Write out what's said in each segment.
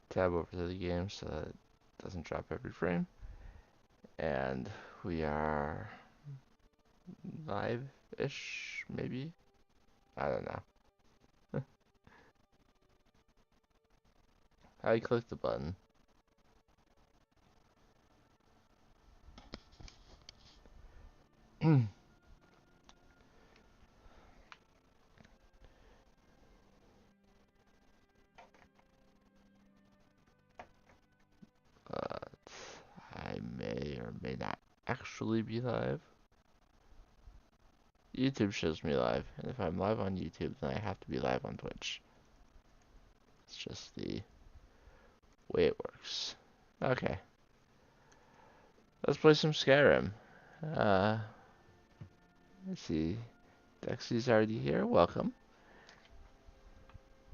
tab over to the game so that it doesn't drop every frame. And we are live-ish, maybe? I don't know. I click the button. I may or may not actually be live. YouTube shows me live, and if I'm live on YouTube, then I have to be live on Twitch. It's just the way it works. Okay. Let's play some Skyrim. Let's see. Dexy's already here. Welcome.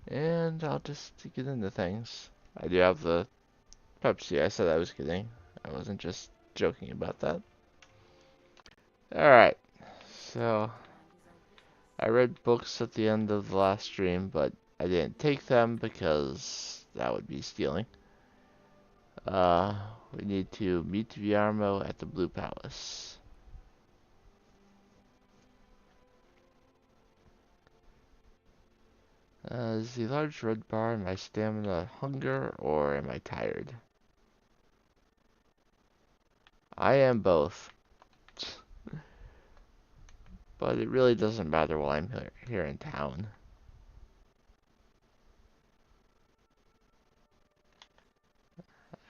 And I'll just get into things. I do have the Pepsi I said I was getting. I wasn't just joking about that. Alright. So, I read books at the end of the last stream, but I didn't take them because that would be stealing. We need to meet Viarmo at the Blue Palace. Is the large red bar my stamina hunger, or am I tired? I am both. But it really doesn't matter while I'm here in town.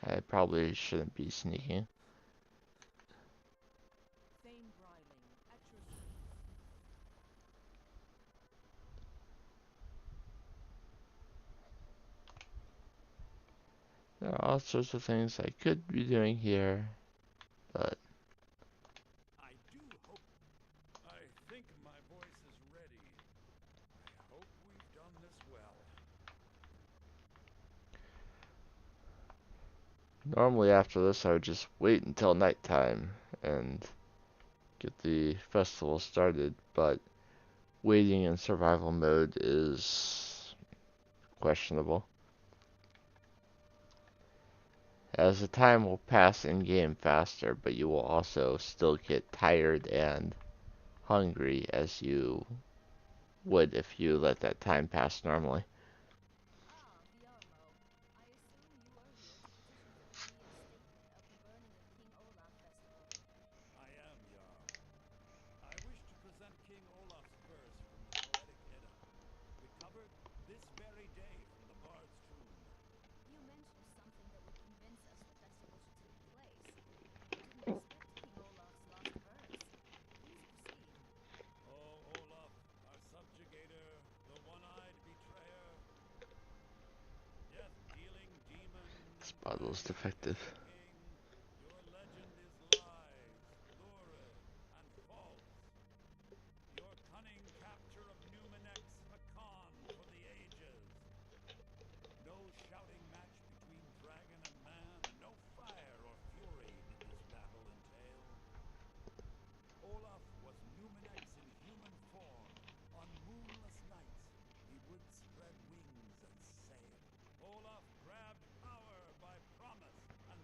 I probably shouldn't be sneaking. There are all sorts of things I could be doing here, but I do hope. I think my voice is ready. I hope we've done this well. normally after this I would just wait until nighttime and get the festival started, but waiting in survival mode is questionable, as the time will pass in-game faster, but you will also still get tired and hungry as you would if you let that time pass normally. I am Jarl. I wish to present King Olaf's verse from the poetic Edda, recovered this very day from the bard's tomb. You mentioned something that would convince us the festival should take place. I didn't expect King Olaf's lost verse. Please proceed. Oh, Olaf, our subjugator, the one-eyed betrayer, death-dealing demon This and bottle is dragon defective. king, your legend is lies, lurid, and false. Your cunning capture of Numenx, a con for the ages. No shouting match between dragon and man, and no fire or fury did this battle entail. Olaf was Numenx in human form. On moonless nights, he would spread wings and sail. Olaf grabbed power by promise and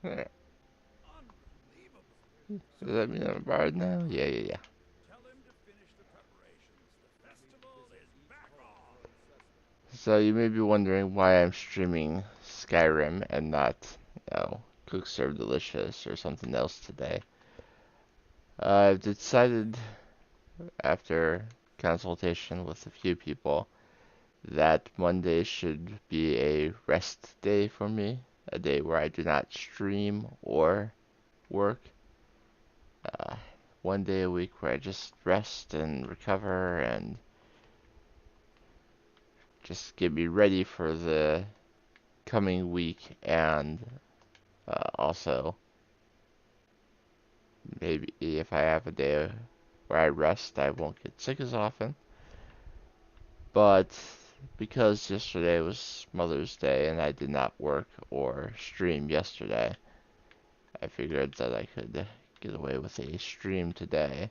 Does Unbelievable. So, that mean I'm a bard now? Yeah, yeah, yeah. tell him to finish the preparations. The festival is back on. So you may be wondering why I'm streaming Skyrim and not, Cook Serve Delicious or something else today. I've decided after consultation with a few people that Monday should be a rest day for me, a day where I do not stream or work. Uh, one day a week where I just rest and recover and just get me ready for the coming week, and also maybe if I have a day where I rest, I won't get sick as often. But because yesterday was Mother's Day and I did not work or stream yesterday, I figured that I could get away with a stream today.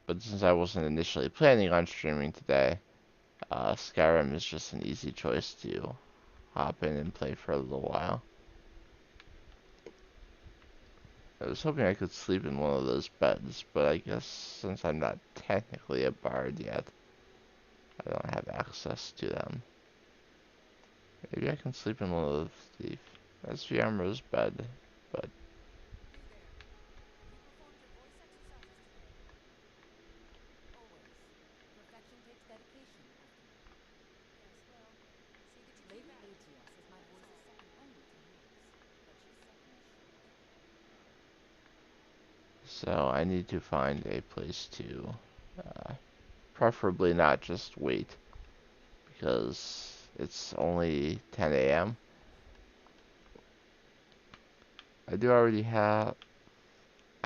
But since I wasn't initially planning on streaming today, Skyrim is just an easy choice to hop in and play for a little while. I was hoping I could sleep in one of those beds, but I guess since I'm not technically a bard yet, I don't have access to them. Maybe I can sleep in one of the SVMR's bed, but You there. Have you performed your voice exercises today? Always. Perfection takes dedication, after all. Yes, well, see that you keep Lady at it. ATS says my voice is second only to his, but she's selling me short. so I need to find a place to, preferably not just wait, because it's only 10 a.m. I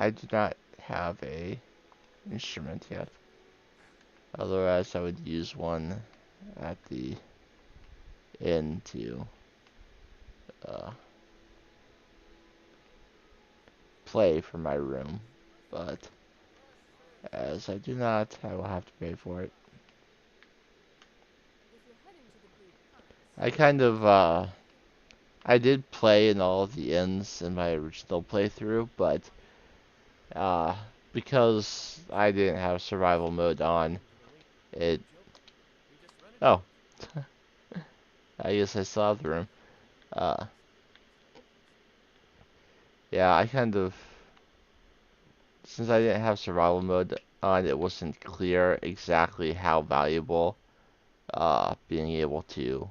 do not have a instrument yet. Otherwise, I would use one at the inn to uh, play for my room, but as I do not, I will have to pay for it. If you're heading to the Blue Palace, I kind of, I did play in all of the inns in my original playthrough, but uh, because I didn't have survival mode on, it. Oh, I guess I still have the room. Uh, yeah, I kind of, since I didn't have survival mode on, it wasn't clear exactly how valuable being able to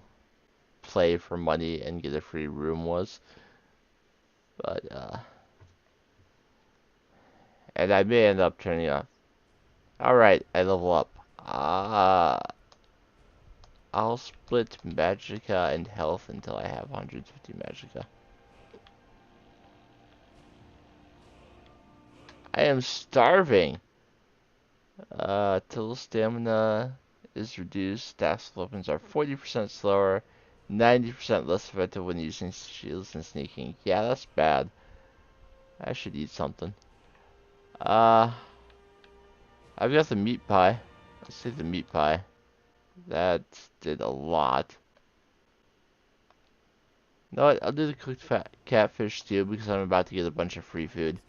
play for money and get a free room was. But and I may end up turning off. All right, I level up. I'll split Magicka and health until I have 150 Magicka. I am starving. Till stamina is reduced, staff weapons are 40% slower, 90% less effective when using shields and sneaking. Yeah, that's bad. I should eat something. Uh, I've got the meat pie. Let's take the meat pie. That did a lot. No, I'll do the cooked fat catfish stew because I'm about to get a bunch of free food.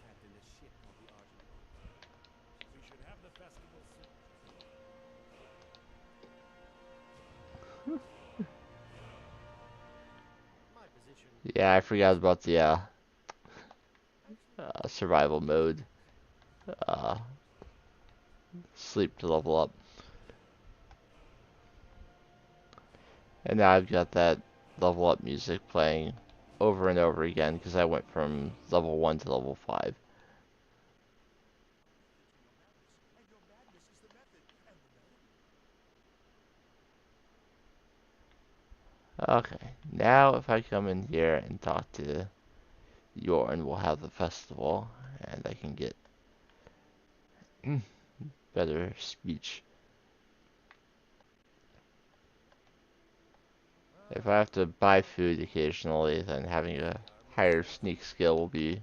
We should have the festival soon. Yeah, I forgot about the survival mode. Uh, sleep to level up. And now I've got that level up music playing over and over again because I went from level 1 to level 5. Okay, now if I come in here and talk to Yorn, we'll have the festival and I can get better speech. If I have to buy food occasionally, then having a higher sneak skill will be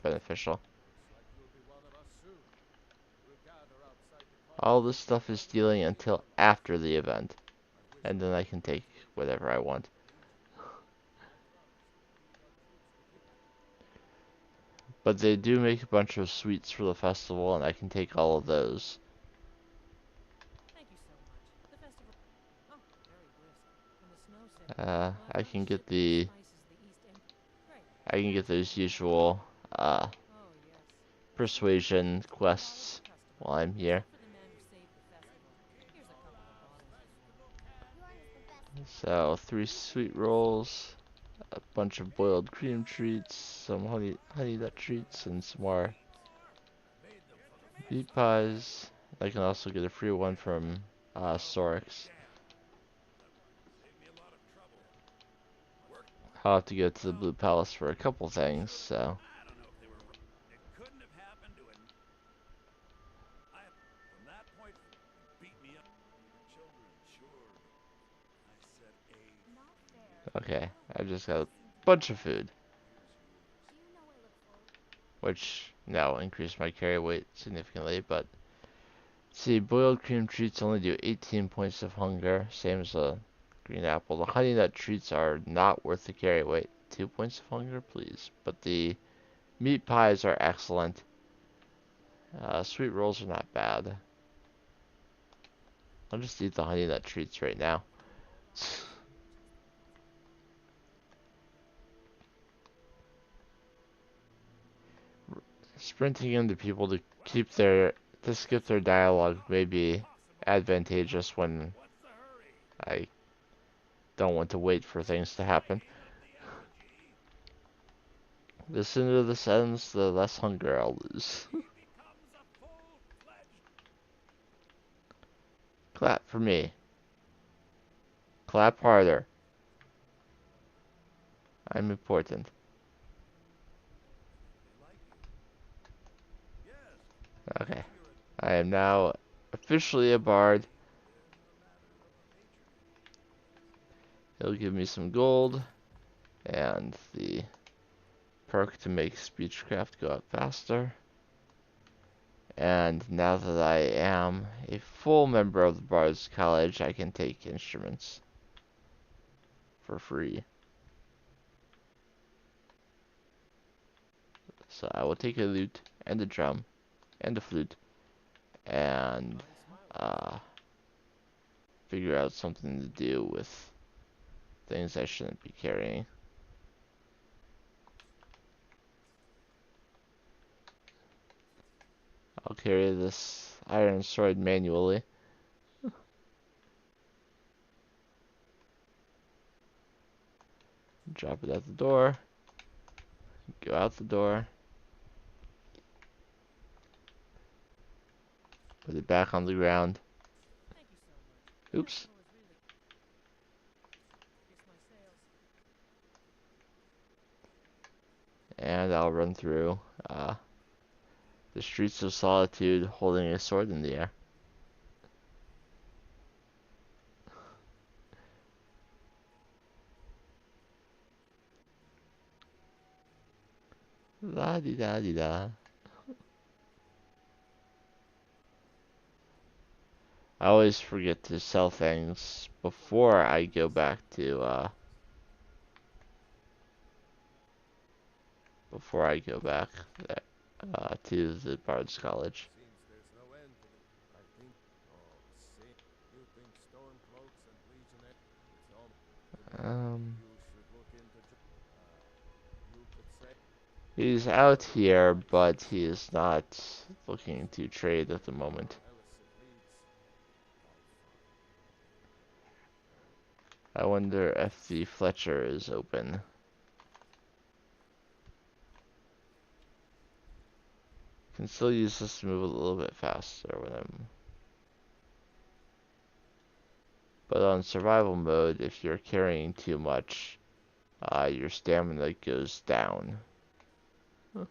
beneficial. All this stuff is stealing until after the event, and then I can take whatever I want. But they do make a bunch of sweets for the festival, and I can take all of those. Thank you so much. The festival. Oh, very brisk. When the snow set. Well, I've I got can a get shipment of the spices the East End. Great. I can Thanks get those again. usual Oh yes. The city persuasion charges $20 quests per customer, while I'm here. except for the man who saved the festival. Here's a couple of bottles for you. So 3 sweet rolls, a bunch of boiled cream treats, some honey nut treats, and some more meat pies. I can also get a free one from Sorix. I'll have to go to the Blue Palace for a couple things, so. I don't know if they were right. It couldn't have happened to an. From that point, beat me up. Children, sure. I said a. Okay, I just got a bunch of food, which now increase my carry weight significantly, but see, boiled cream treats only do 18 points of hunger, same as a green apple. The honey nut treats are not worth the carry weight. 2 points of hunger, please. But the meat pies are excellent. Sweet rolls are not bad. I'll just eat the honey nut treats right now. Sprinting into people to skip their dialogue may be advantageous when I don't want to wait for things to happen. The sooner this ends, the less hunger I'll lose. Clap for me. Clap harder. I'm important. Okay. I am now officially a bard. He'll give me some gold and the perk to make speechcraft go up faster. And now that I am a full member of the Bard's College, I can take instruments for free. So I will take a lute and a drum and a flute and figure out something to do with things I shouldn't be carrying. I'll carry this iron sword manually. Drop it at the door. Go out the door. Put it back on the ground. Thank you so much. Oops. Festival is really. Fix my sails. And I'll run through the streets of solitude holding a sword in the air. La di da di da. I always forget to sell things before I go back there, to the Bard's College. Um, he's out here, but he is not looking to trade at the moment. I wonder if the Fletcher is open. Can still use this to move a little bit faster when I'm. But on survival mode, if you're carrying too much, your stamina goes down. Huh.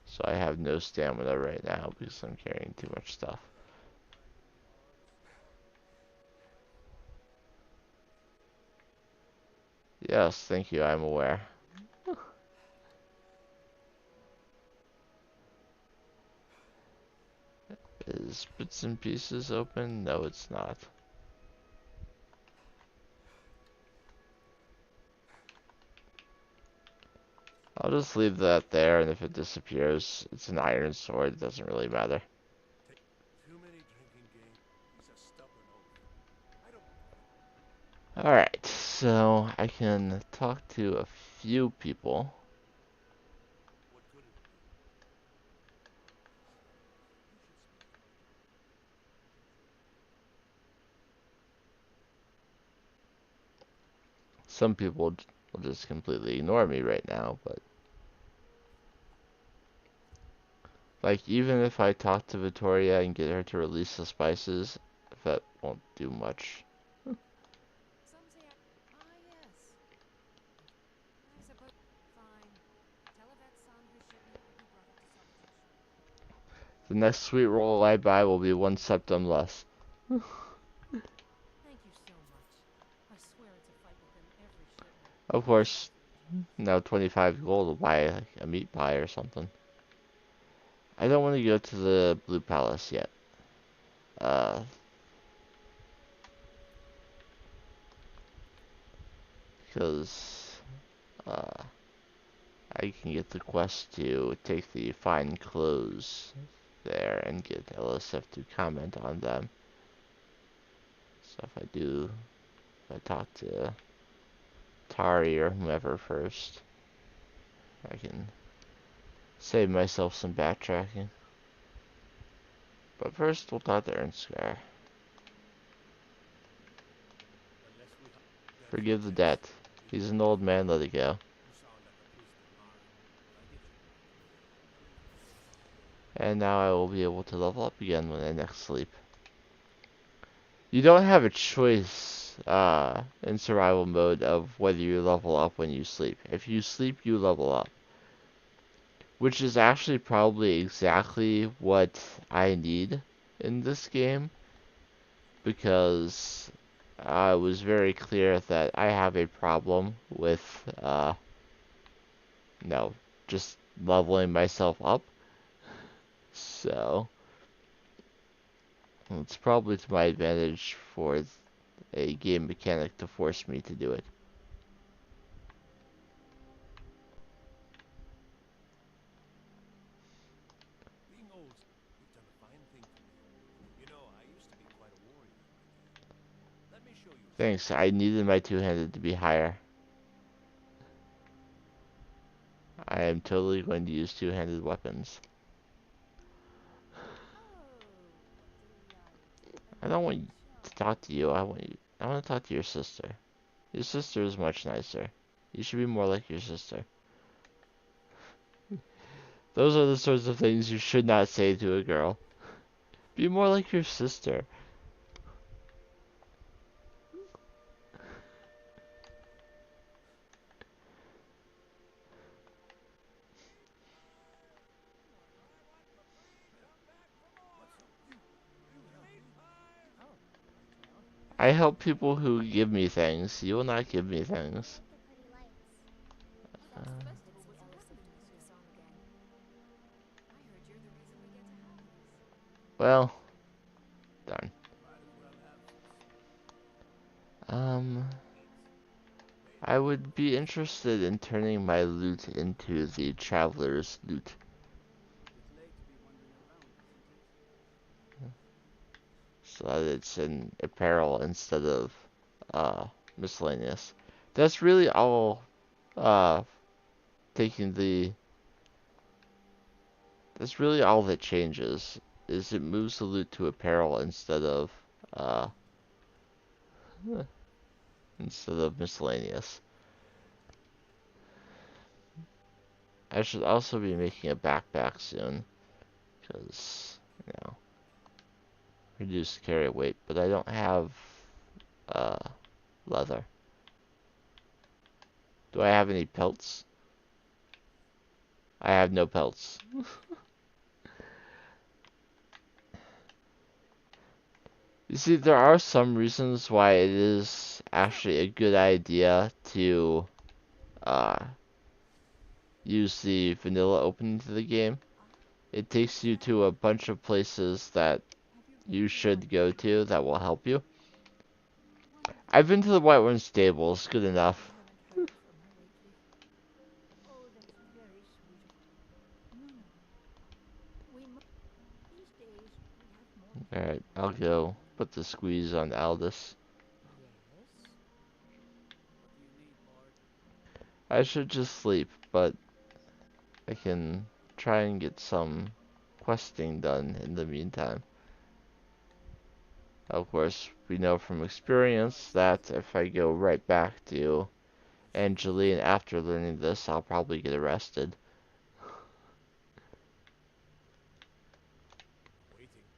So I have no stamina right now because I'm carrying too much stuff. Yes, thank you, I'm aware. Is Bits and Pieces open? No, it's not. I'll just leave that there, and if it disappears, it's an iron sword. It doesn't really matter. Too many drinking games. He's a stubborn oaf. I don't. Alright, so I can talk to a few people. What good it'll do? You should speak to my daughter. Some people will just completely ignore me right now, but like even if I talk to Victoria and get her to release the spices, that won't do much. Some say yes. I suppose. Fine. Tell Yvette's son her shipment will be brought up to Salvation shortly. The next sweet roll I buy will be one septum less. Thank you so much. I swear it's a fight within every shipment. Of course, now 25 gold will buy like a meat pie or something. I don't want to go to the Blue Palace yet. Uh, because I can get the quest to take the fine clothes there and get LSF to comment on them. So if I talk to Tari or whomever first, I can save myself some backtracking. But first, we'll talk to Ernskar. Unless we that Forgive the Vortex, debt. He's an old man, let it go. you sound like a priest of mine. I get your point. And now I will be able to level up again when I next sleep. You don't have a choice in survival mode of whether you level up when you sleep. If you sleep, you level up. Which is actually probably exactly what I need in this game. Because it was very clear that I have a problem with, no, just leveling myself up. So, it's probably to my advantage for a game mechanic to force me to do it. Being old, you've done a fine thing for me. You know, I used to be quite a warrior in my day. Let me show you a few. Thanks, I needed my two-handed to be higher. I am totally going to use two-handed weapons. I don't want to talk to you. I want to talk to your sister. Your sister is much nicer. You should be more like your sister. Those are the sorts of things you should not say to a girl. Be more like your sister. I help people who give me things. You will not give me things. Uh, well, darn. I would be interested in turning my loot into the traveler's loot. So that it's in apparel instead of miscellaneous. That's really all uh taking the that's really all that changes is it moves the loot to apparel uh instead of miscellaneous. I should also be making a backpack soon because reduce carry weight, but I don't have uh leather. Do I have any pelts? I have no pelts. You see, there are some reasons why it is actually a good idea to uh, use the vanilla opening to the game. It takes you to a bunch of places that you should go to that will help you. I've been to the White One stables, good enough. Alright, I'll go put the squeeze on Aldous. Yes? What do you need, Bard? I should just sleep, but I can try and get some questing done in the meantime. Of course, we know from experience that if I go right back to Angeline after learning this, I'll probably get arrested. Waiting.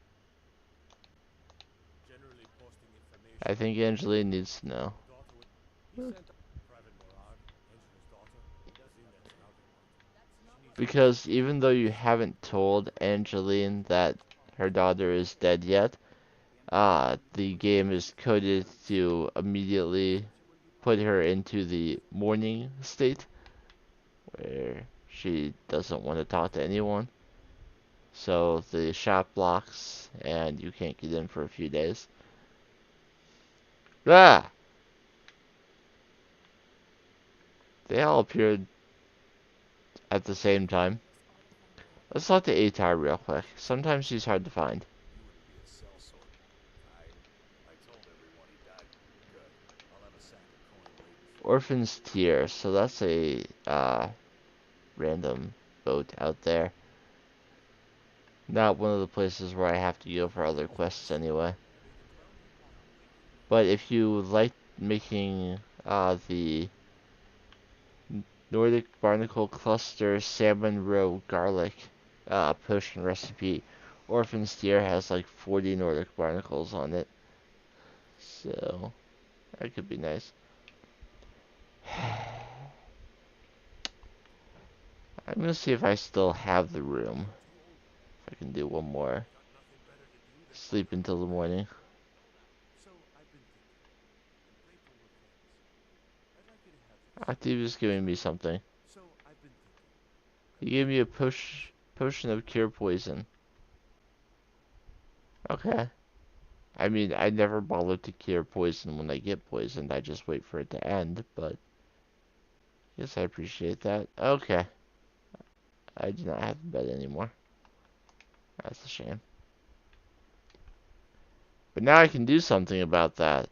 Generally posting I information on think Angeline needs to know. daughter with. He sent Private Morag, Angela's daughter. He does think that's now they want. She needs Because even though you haven't told Angeline that her daughter is dead yet, the game is coded to immediately put her into the mourning state, where she doesn't want to talk to anyone. So the shop locks, and you can't get in for a few days. Ah! They all appeared at the same time. Let's look at Atar real quick. Sometimes he's hard to find. You wouldn't be a sellsword. I told everyone he died. Good. I'll have a sack of coin waiting for you. Orphan's Tier, so that's a random boat out there. Not one of the places where I have to go for other quests anyway. But if you like making the Nordic Barnacle Cluster Salmon Roe Garlic potion recipe, Orphan's Tier has like 40 Nordic Barnacles on it. So, that could be nice. I'm gonna see if I still have the room. If I can do one more. Got nothing better to do than Sleep until the morning. So I've been thinking. I'm grateful we're friends. I'd like you to have this. Octavius giving me something. So I've been thinking. He gave me a potion of cure poison. Okay. I mean, I never bother to cure poison when I get poisoned. I just wait for it to end, but yes, I appreciate that. Okay. I do not have a bed anymore. That's a shame. But now I can do something about that.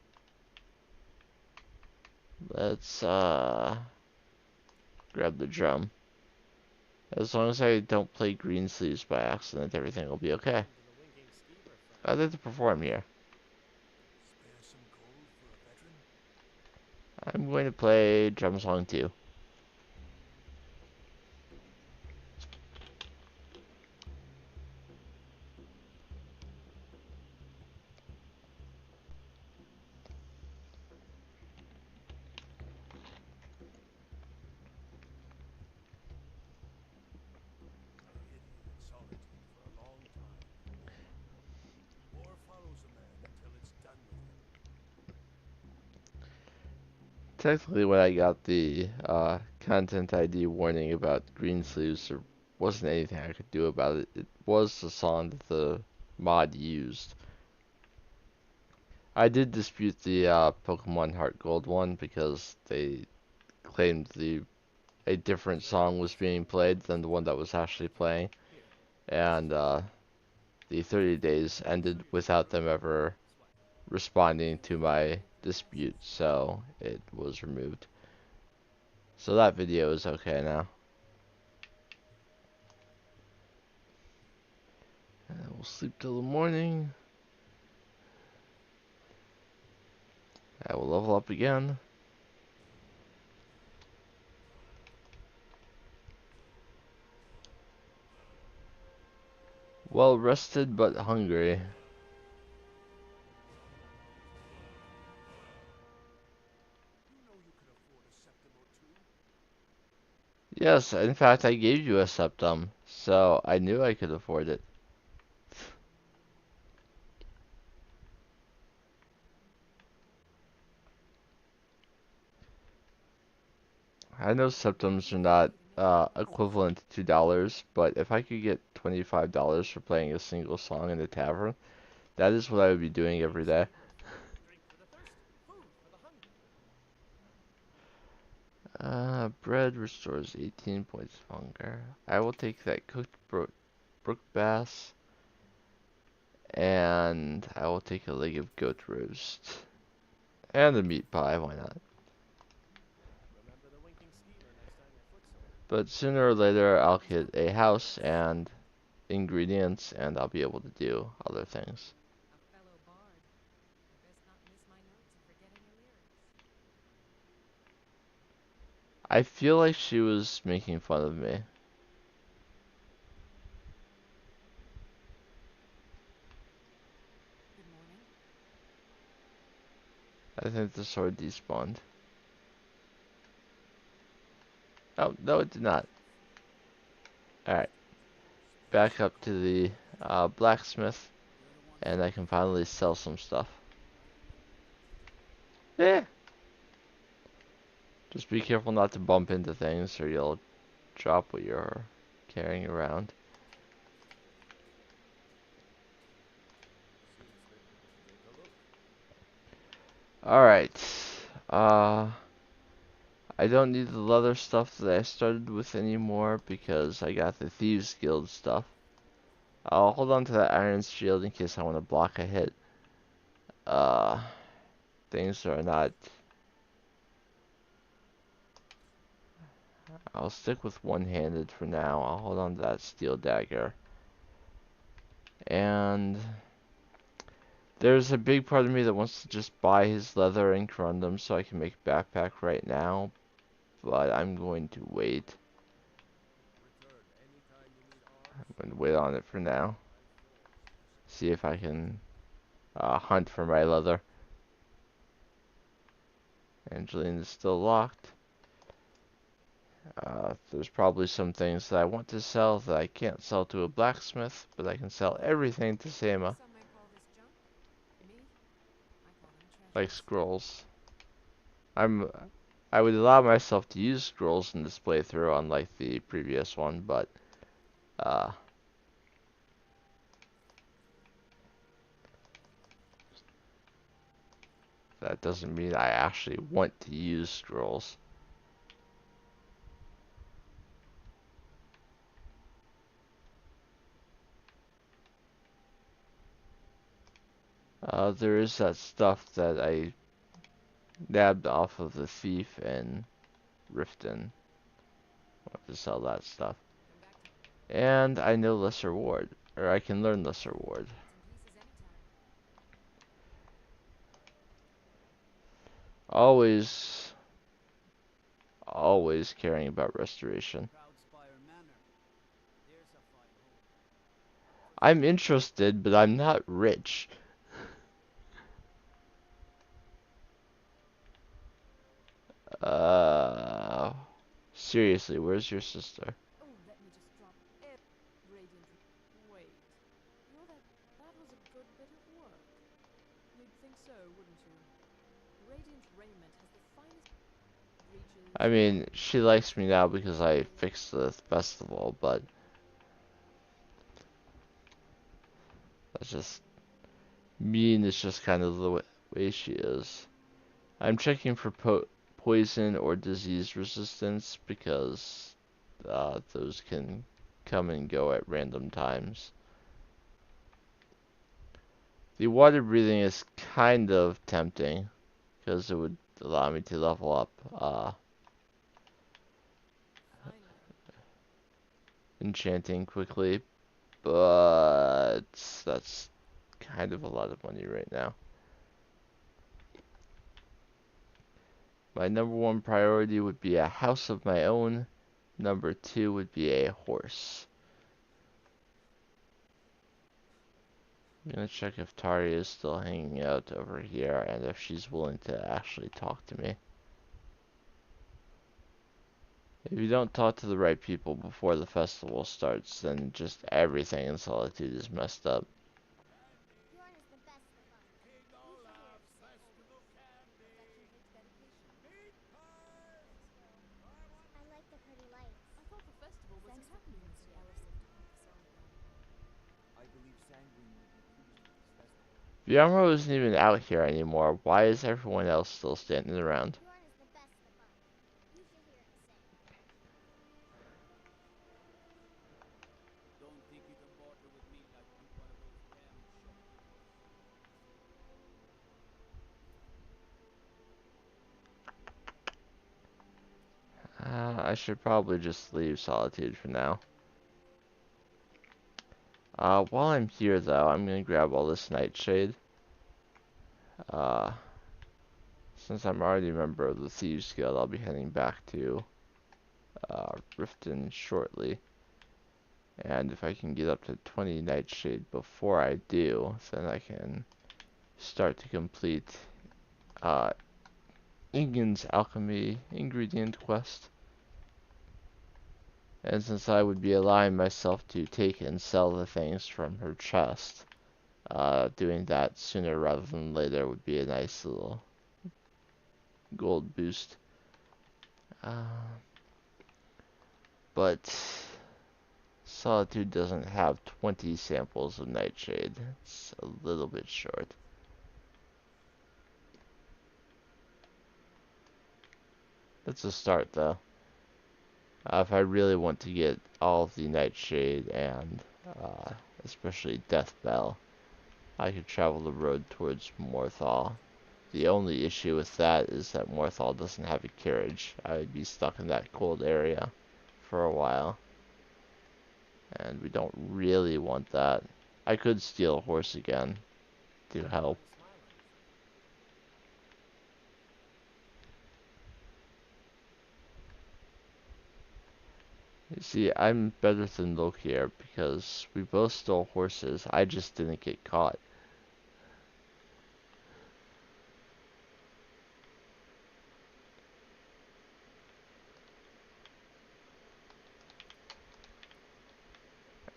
Let's grab the drum. As long as I don't play green sleeves by accident, everything will be okay. I'd like to perform here. Spare some gold for a veteran? I'm going to play Drum Song 2. I hid here in solitude for a long time. War follows a man until it's done with him. Technically, when I got the content ID warning about green sleeves, there wasn't anything I could do about it. It was the song that the mod used. I did dispute the Pokemon Heart Gold one because they claimed a different song was being played than the one that was actually playing, and the 30 days ended without them ever responding to my dispute, so it was removed. So that video is okay now. And we'll sleep till the morning. I will level up again. Well rested but hungry. You know you can afford a septim or two. Yes, in fact I gave you a septum, so I knew I could afford it. I know septums are not equivalent to $2, but if I could get $25 for playing a single song in a tavern, that is what I would be doing every day. Drink for the thirsty, food for the hungry. Bread restores 18 points of hunger. I will take that cooked brook bass And I will take a leg of goat roast. And a meat pie, why not? Remember the winking schemer next time your foot's sore. But sooner or later, I'll get a house and ingredients, and I'll be able to do other things. A fellow bard. I best not miss my notes and forget any lyrics. I feel like she was making fun of me. Good morning. I think the sword despawned. Oh, no it did not. Alright, back up to the blacksmith, and I can finally sell some stuff. Eh! Just be careful not to bump into things or you'll drop what you're carrying around. Seriously, take a look. Alright, I don't need the leather stuff that I started with anymore because I got the Thieves Guild stuff. I'll hold on to that iron shield in case I want to block a hit. Things are not... I'll stick with one-handed for now. I'll hold on to that steel dagger. And there's a big part of me that wants to just buy his leather and corundum so I can make a backpack right now. But I'm going to wait. Return anytime you need I'm arms. going to wait on it for now. See if I can hunt for my leather. Angeline is still locked. There's probably some things that I want to sell that I can't sell to a blacksmith, but I can sell everything to Sama, Some may call this junk. Me, I call them like treasures. scrolls. I would allow myself to use scrolls in this playthrough, unlike the previous one, but uh, that doesn't mean I actually want to use scrolls. There is that stuff that I nabbed off of the thief in Riften. I want to sell that stuff. Come back to And I know Lesser Ward, or I can learn Lesser Ward. bits and pieces anytime. Always, always caring about restoration. Proudspire Manor. There's a fine home. I'm interested, but I'm not rich. Uh, seriously, where's your sister? Oh, let me just drop radiant. Wait, that was a good bit of work. You'd think so, wouldn't you? Radiant raiment has the finest breeches. I mean, she likes me now because I fixed the festival, but that's just mean. It's just kind of the way she is. I'm checking for poison or disease resistance because those can come and go at random times. The water breathing is kind of tempting because it would allow me to level up Finally. enchanting quickly, but that's kind of a lot of money right now. My number one priority would be a house of my own. Number two would be a horse. I'm gonna check if Tari is still hanging out over here and if she's willing to actually talk to me. If you don't talk to the right people before the festival starts, then just everything in Solitude is messed up. Yours is the best of luck. King Olaf's festival candy. Perfection takes dedication. Meat pies. I like the pretty lights. I thought the festival was Thanks in for happiness convincing again. Elisif to put the song on. I believe Sanguine will be pleased with this festival. Viamro isn't even out here anymore. Why is everyone else still standing around? Yours is the best of luck. You should hear it sing. Don't think you can barter with me like I'm one of those damn shoppers. I should probably just leave Solitude for now. While I'm here, though, I'm gonna grab all this Nightshade. Uh, since I'm already a member of the Thieves Guild, I'll be heading back to Riften shortly. And if I can get up to 20 Nightshade before I do, then I can start to complete Ingen's Alchemy Ingredient Quest. And since I would be allowing myself to take and sell the things from her chest, doing that sooner rather than later would be a nice little gold boost. But Solitude doesn't have 20 samples of Nightshade. It's a little bit short. That's a start, though. If I really want to get all of the Nightshade and especially Deathbell, I could travel the road towards Morthal. The only issue with that is that Morthal doesn't have a carriage. I would be stuck in that cold area for a while. And we don't really want that. I could steal a horse again to help. You see, I'm better than Lokier because we both stole horses. I just didn't get caught.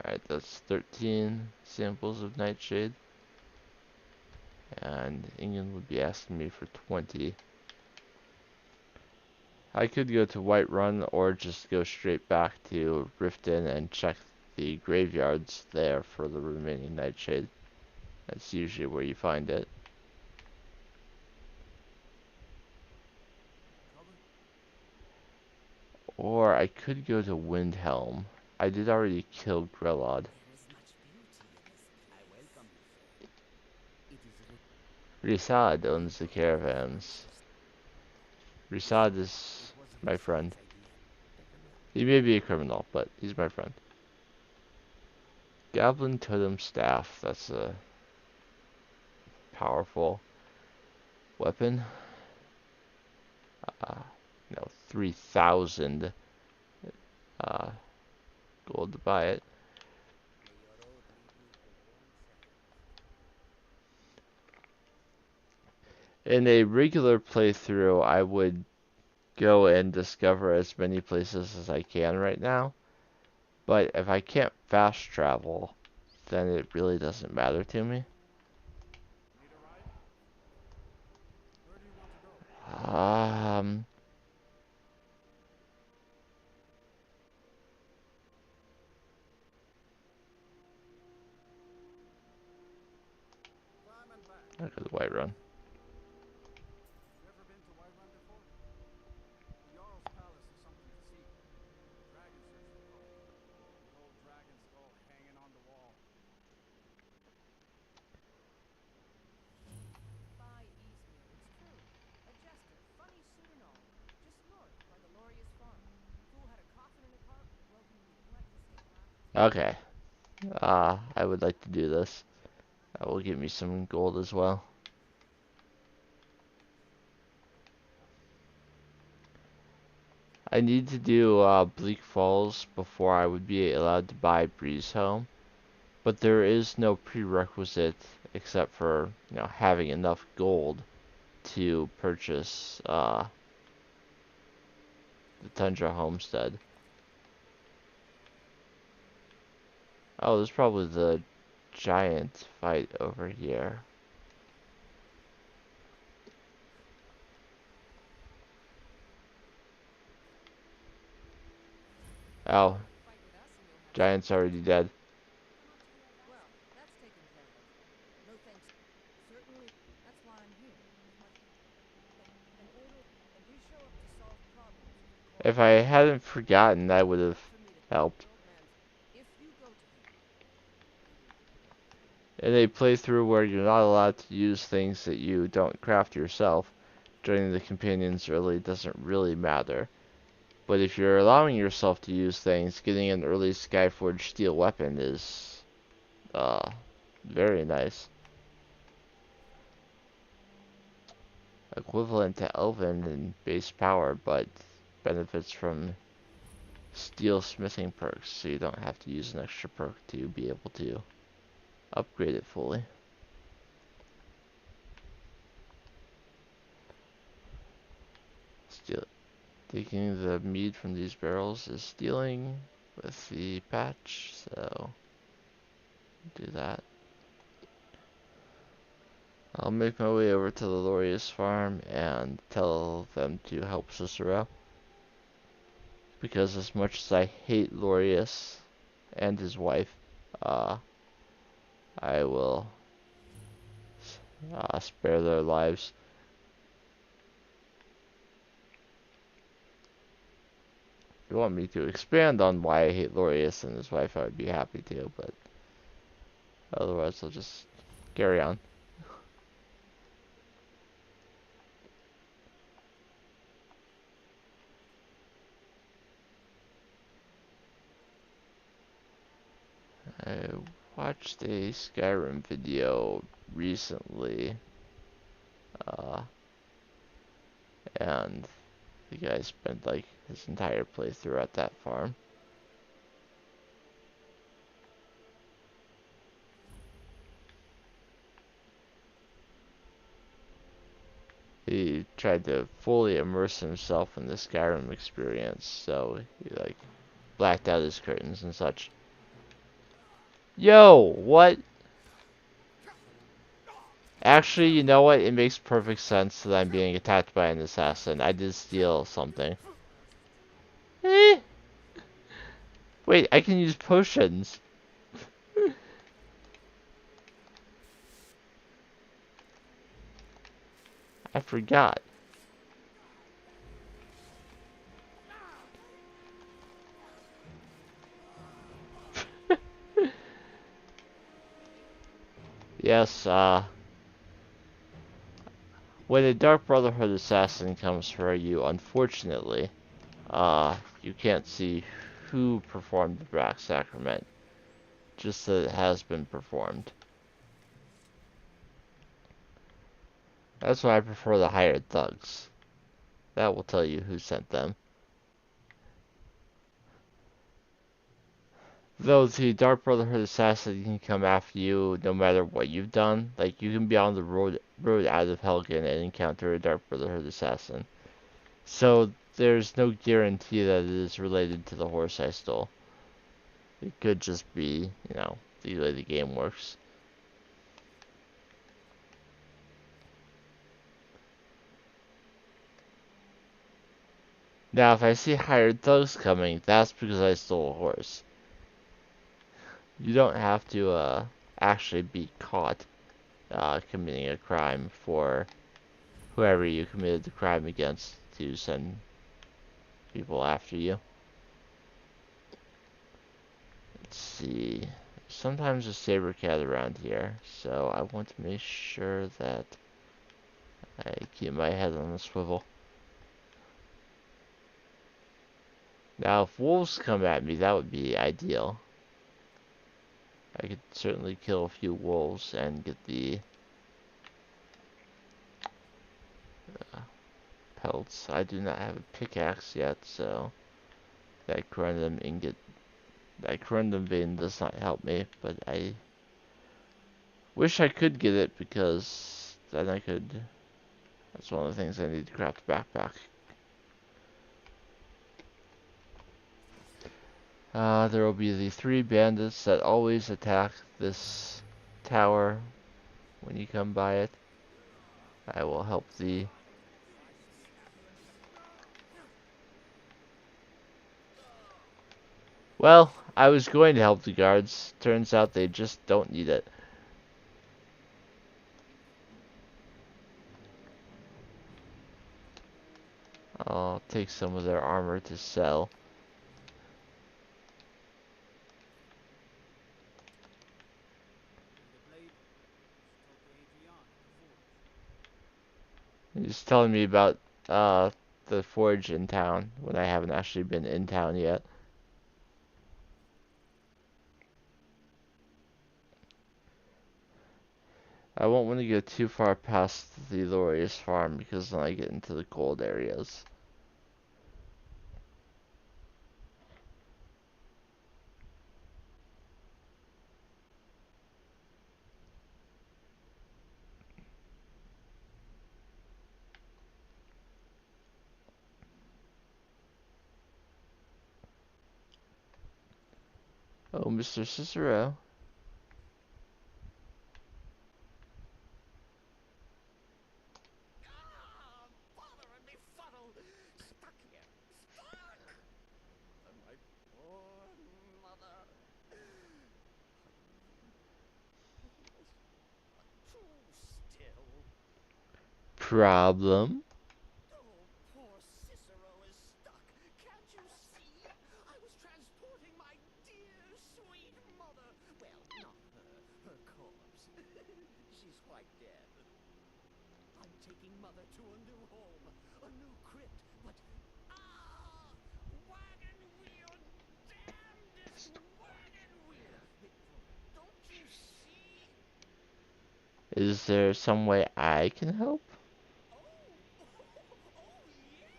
Alright, that's 13 samples of Nightshade. And Ingen would be asking me for 20. I could go to Whiterun or just go straight back to Riften and check the graveyards there for the remaining Nightshade. That's usually where you find it. Or I could go to Windhelm. I did already kill Grelod. Risad owns the caravans. Risad is my friend. He may be a criminal, but he's my friend. Goblin Totem Staff. That's a powerful weapon. No, 3,000 gold to buy it. In a regular playthrough, I would go and discover as many places as I can right now. But if I can't fast travel, then it really doesn't matter to me. Need a ride? Where do you want to go? Climb and back. I go to Whiterun. You ever been to Whiterun before? The Jarl's palace is something to see. Dragon search they call it. The old dragon skull hanging on the wall. By Eastmere, it's true. A jester, funny suit and all. Just north by the Lorius farm. Fool had a coffin in a cart. Well, he left the state last. Okay. I would like to do this. That will give me some gold as well. I need to do Bleak Falls before I would be allowed to buy Breeze Home. But there is no prerequisite except for, having enough gold to purchase the Tundra Homestead. Oh, there's probably the giant fight over here. Oh, Fight with us and you'll have giant's already dead. Well, that's taken care of. No thanks. Certainly, that's why I'm here. An order, and we show up to solve problems. If I hadn't forgotten, I would have helped. If you go to him, In a playthrough where you're not allowed to use things that you don't craft yourself, joining the companions really doesn't really matter. But if you're allowing yourself to use things, getting an early Skyforged steel weapon is very nice. Equivalent to Elven in base power, but benefits from steel smithing perks, so you don't have to use an extra perk to be able to upgrade it fully. Taking the mead from these barrels is stealing with the patch, so do that. I'll make my way over to the Lorius farm and tell them to help Cicero. Because as much as I hate Lorius and his wife, I will spare their lives. If you want me to expand on why I hate Lorius and his wife, I would be happy to, but otherwise I'll just carry on. I watched a Skyrim video recently, and the guy spent like his entire playthrough at that farm. He tried to fully immerse himself in the Skyrim experience, so he like blacked out his curtains and such. Yo, what? Actually, you know what? It makes perfect sense that I'm being attacked by an assassin. I did steal something. Eh. Wait, I can use potions. I forgot. Yes, when a Dark Brotherhood assassin comes for you, unfortunately, you can't see who performed the Black Sacrament, just that it has been performed. That's why I prefer the hired thugs. That will tell you who sent them. Though the Dark Brotherhood assassin can come after you no matter what you've done. Like, you can be on the road out of Helgen and encounter a Dark Brotherhood assassin. So, there's no guarantee that it is related to the horse I stole. It could just be, you know, the way the game works. Now, if I see hired thugs coming, that's because I stole a horse. You don't have to, actually be caught, committing a crime for whoever you committed the crime against to send people after you. Let's see. Sometimes a saber cat around here, so I want to make sure that I keep my head on a swivel. Now, if wolves come at me, that would be ideal. I could certainly kill a few wolves and get the pelts. I do not have a pickaxe yet, so that corundum vein does not help me, but I wish I could get it because then I could. That's one of the things I need to craft a backpack. There will be the 3 bandits that always attack this tower when you come by it. I will help the... Well, I was going to help the guards. Turns out they just don't need it. I'll take some of their armor to sell. He's telling me about, the forge in town when I haven't actually been in town yet. I won't want to go too far past the Lori's farm because then I get into the gold areas. Oh, Mr. Cicero. Ah, bother and befuddle! Stuck here! Stuck! And my poor mother. Too still. Problem? Oh, poor Cicero is stuck. Can't you see? I was transporting my dear, sweet mother. Well, not her. Her corpse. She's quite dead. I'm taking mother to a new home. A new crypt. But, wagon wheel! Damnedest wagon wheel! Don't you see? Is there some way I can help? Oh, oh, yes!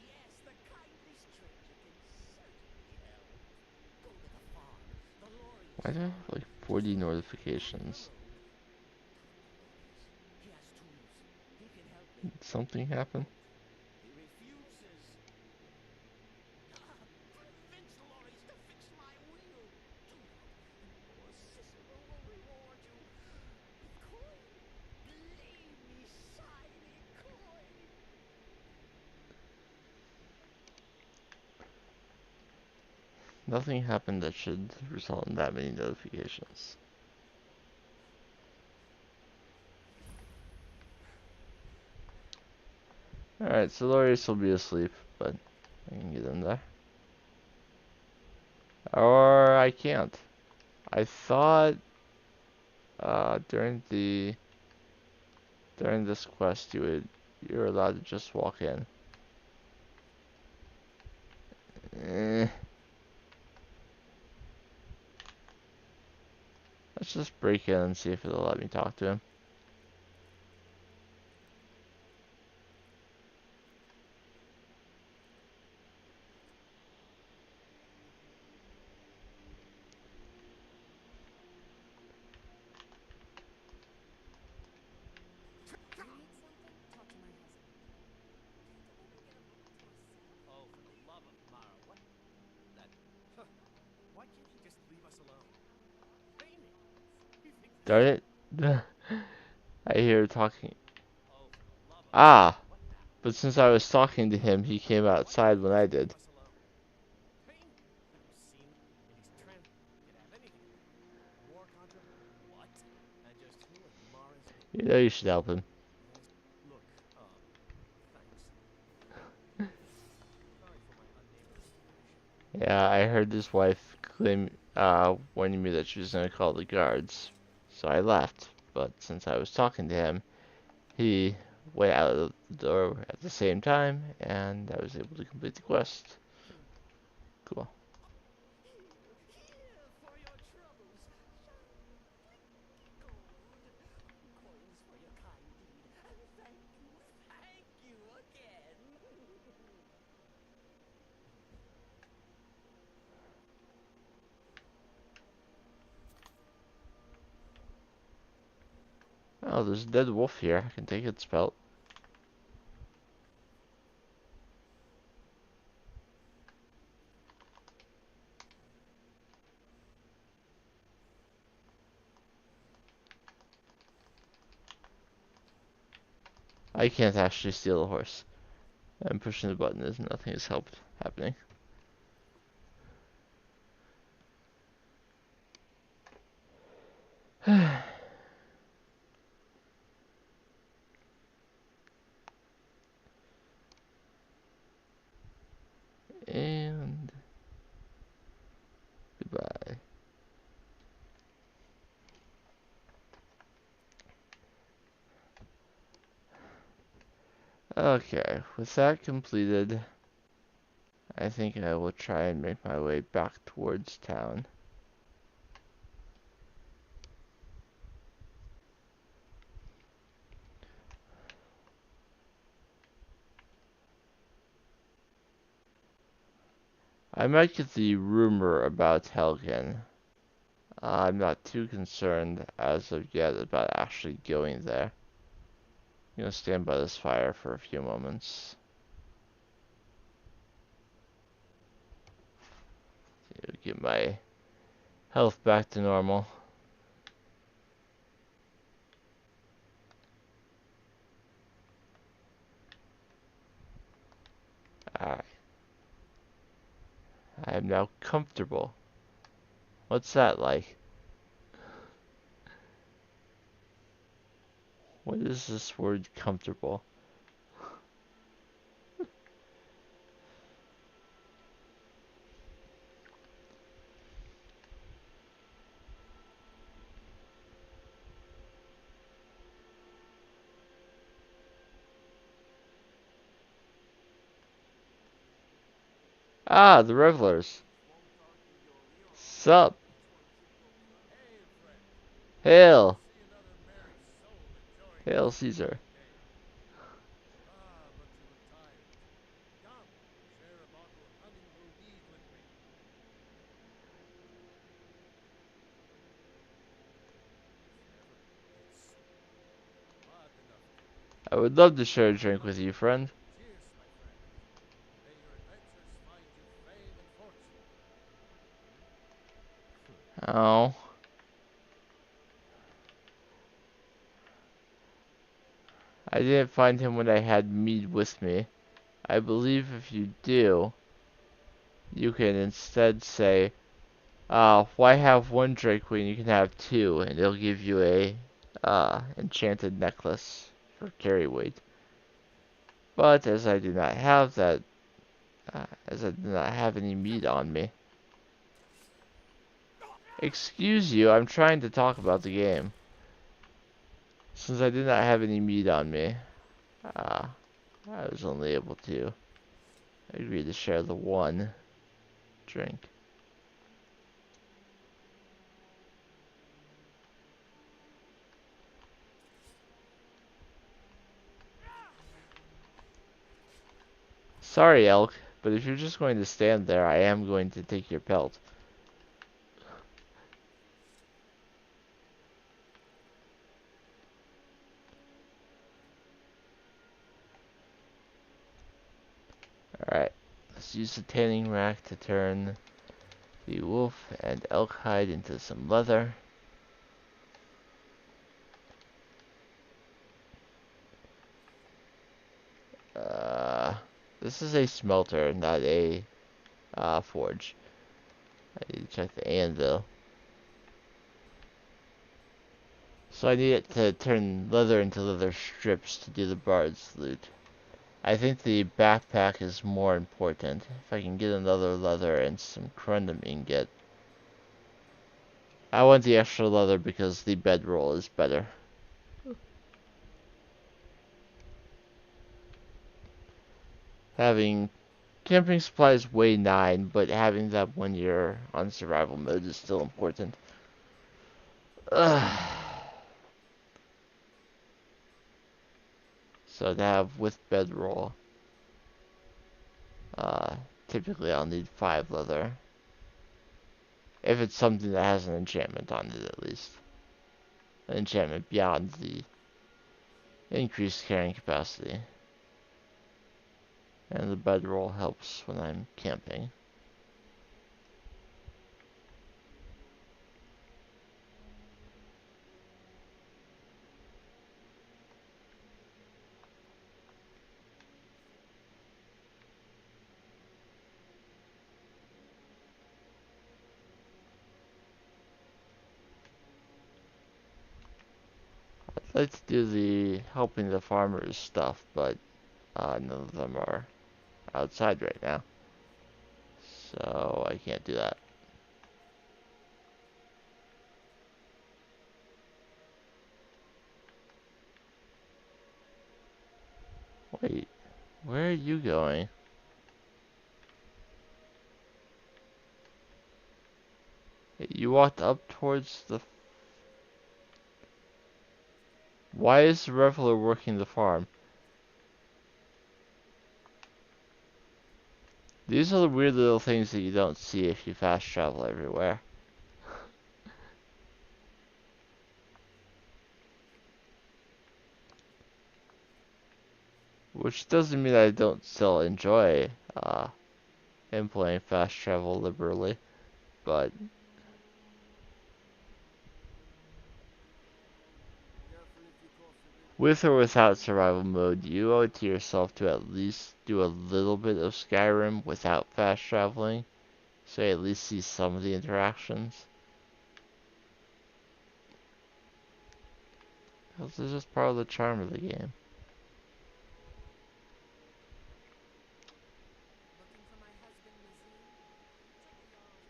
Yes, the kindly stranger can certainly help. Go to the farm, the Why Laurier's do I have farm, like just 40 up the notifications? road. He has tools. He can help me. Did something happen? He refuses. Convince Laurie's to fix my wheel. Do that, and poor Cicero will reward you with coin. Gleamy, shiny coin. Nothing happened that should result in that many notifications. Alright, so Lori's will be asleep, but I can get in there. Or I can't. I thought during this quest you're allowed to just walk in. Eh, let's just break in and see if it'll let me talk to him. You need something? Talk to my husband. Can't a woman get a moment to herself? Oh, for the love of Mara, what? That. Why can't he just leave us alone? Paintings. He thinks it's. Darn it. I hear her talking. Oh, for the love of Ah! Mara, what now? But since I was talking to him, he came outside when I did. Pain? Have you seen him? And he's could have anything in there. War contra? What? And just who in Mara's name? You know you should help him. Yes. Look, thanks. Sorry for my unneighborly condition. Yeah, I heard his wife warning me that she was gonna call the guards. So I left. But since I was talking to him, he went out of the door at the same time, and I was able to complete the quest. Cool. Here for your troubles. Shiny gold. Coins for your kind deed. And thank you again. Oh, there's a dead wolf here. I can take its pelt. I can't actually steal a horse. I'm pushing the button as nothing has helped happening. And goodbye. Okay, with that completed, I think I will try and make my way back towards town. I might get the rumor about Helgen. I'm not too concerned as of yet about actually going there. I'm gonna stand by this fire for a few moments. Get my health back to normal. Alright. I am now comfortable. What's that like? What is this word comfortable? Ah, the revelers. Sup? Hey, friend. Hail. See another merry soul enjoying Hail this Caesar. fine day. But you look tired. Come, share a bottle of honeymoon mead with me. It's sweet, but enough talk. I would love to share a drink with you, friend. Cheers, my friend. May your adventures find you fame and fortune. Oh. I didn't find him when I had mead with me. I believe if you do, you can instead say, why have one drink when you can have two? And it'll give you a, enchanted necklace for carry weight. But as I do not have that, as I do not have any meat on me. Excuse you, I'm trying to talk about the game. Since I did not have any meat on me, I was only able to agree to share the one drink. Sorry, Elk, but if you're just going to stand there, I am going to take your pelt. Alright, let's use the tanning rack to turn the wolf and elk hide into some leather. This is a smelter, not a forge. I need to check the anvil. So I need it to turn leather into leather strips to do the bard's loot. I think the backpack is more important. If I can get another leather and some corundum ingot. I want the extra leather because the bedroll is better. Having camping supplies weigh 9, but having that when you're on survival mode is still important. Ugh. So to have with bedroll, typically I'll need 5 leather. If it's something that has an enchantment on it at least. An enchantment beyond the increased carrying capacity. And the bedroll helps when I'm camping. I'd like to do the helping the farmers stuff, but none of them are outside right now. So I can't do that. Wait, Where are you going? You walked up towards the... Why is the reveler working the farm? These are the weird little things that you don't see if you fast travel everywhere. Which doesn't mean I don't still enjoy employing fast travel liberally, but with or without survival mode, you owe it to yourself to at least do a little bit of Skyrim without fast traveling, so you at least see some of the interactions. Because it's just part of the charm of the game. Looking for my husband, Nazim? Check the Jarl's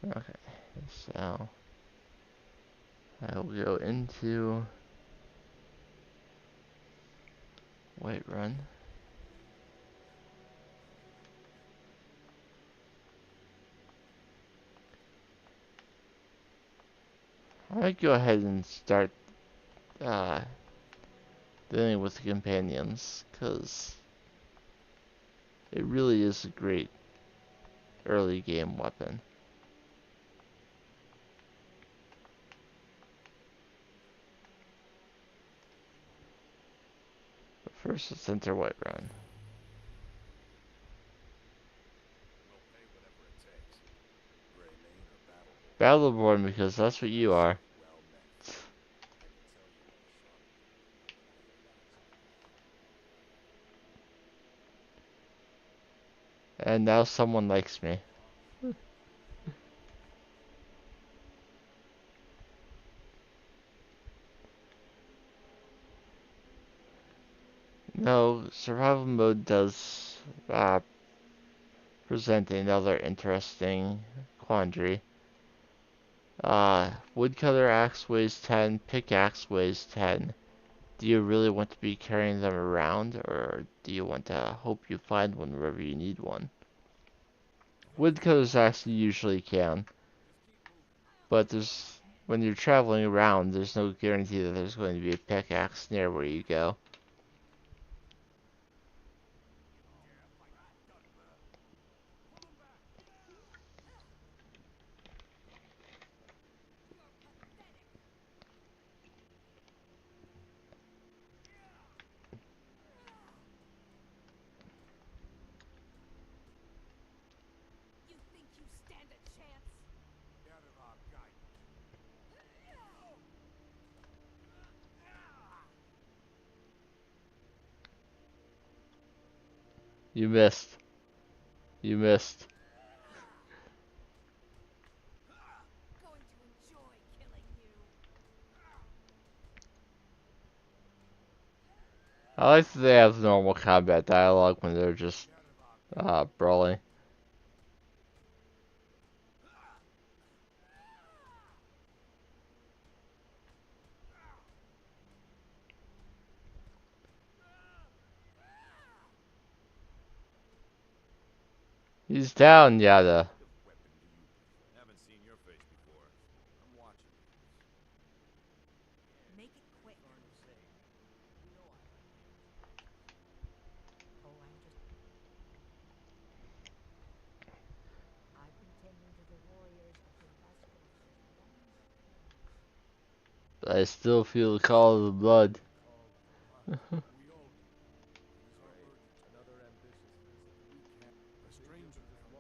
backside. Okay, so I will go into Whiterun. I might go ahead and start uh, dealing with the companions, because it really is a great early game weapon. But first, let's enter Whiterun. We'll pay whatever it takes. Greymane or Battleborn? Battleborn, because that's what you are. Well met. I can tell you are a sharp And now someone likes me. No, survival mode does present another interesting quandary. Woodcutter axe weighs 10, pickaxe weighs 10. Do you really want to be carrying them around, or do you want to hope you find one wherever you need one? Woodcutter's axe you usually can, but when you're traveling around, there's no guarantee that there's going to be a pickaxe near where you go. You think you stand a chance? Out of our guidance. You missed. You missed. Going to enjoy killing you. I like that they have normal combat dialogue when they're just brawling. He's down, Yada. What weapon do you prefer? Haven't seen your face before. I'm watching you. Make it quick. Oh, I'm just... I've been tending to the warriors of Damascus as long as... I still feel the call of the blood. We all do. Another ambitious visit. We can't. A stranger comes to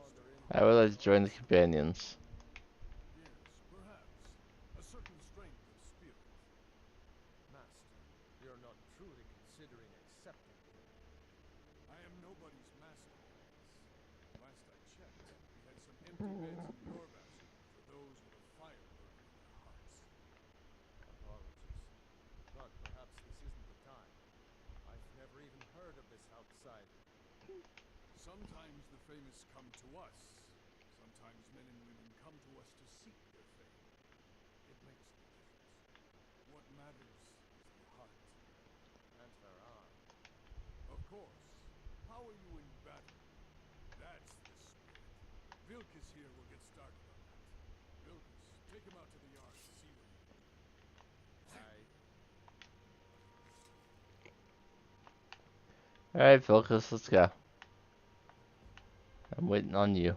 I would like to join the companions. Yes, perhaps. A certain strength of spirit. Master, you're not truly considering accepting him. I am nobody's master. Last I checked, we had some empty beds in your vessel for those with a fire burning in their hearts. Apologies. But perhaps this isn't the time. I've never even heard of this outsider. Sometimes the famous come to us. Sometimes men and women come to us to seek their fame. It makes no difference. What matters is the heart. And their arm. Of course. How are you in battle? That's the spirit. Vilkas here will get started on that. Vilkas, take him out to the yard to see what he can do. Alright, Vilkas, let's go. I'm waiting on you.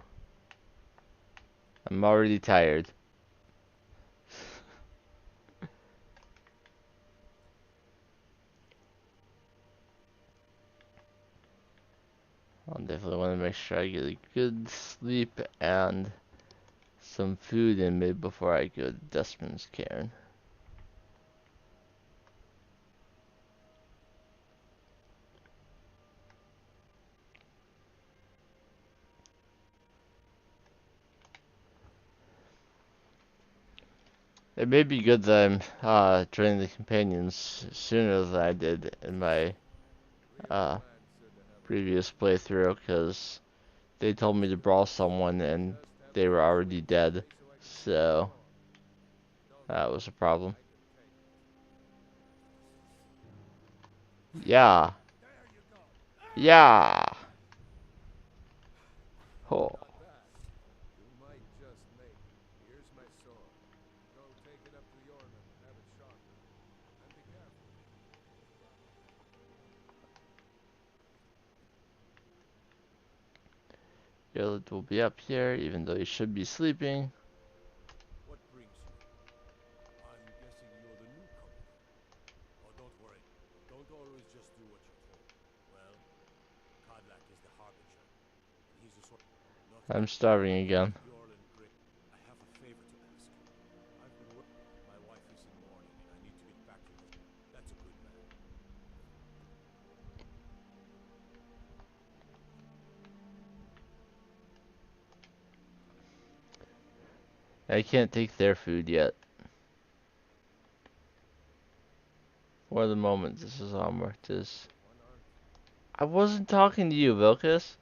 I'm already tired. I'll definitely want to make sure I get a good sleep and some food in me before I go to Dustman's Cairn. It may be good that I'm joining the companions sooner than I did in my previous playthrough, because they told me to brawl someone and they were already dead, so that was a problem. Yeah, There you go. yeah. Oh. Got that. You might just make it. Here's my sword. Go take it up to Yorman and have it sharpened. And be careful. Gillet will be up here, even though he should be sleeping. What brings you? I'm guessing you're the newcomer. Oh, don't worry. Don't always just do what you're told. Well, Kodlak is the harbinger, and he's a sort. Not I'm starving again. I have a favor to ask. I've been working. My wife is in mourning, and I need to get back to her. That's a good man. I can't take their food yet. For the moment, this is all this. I wasn't talking to you, Vilkas.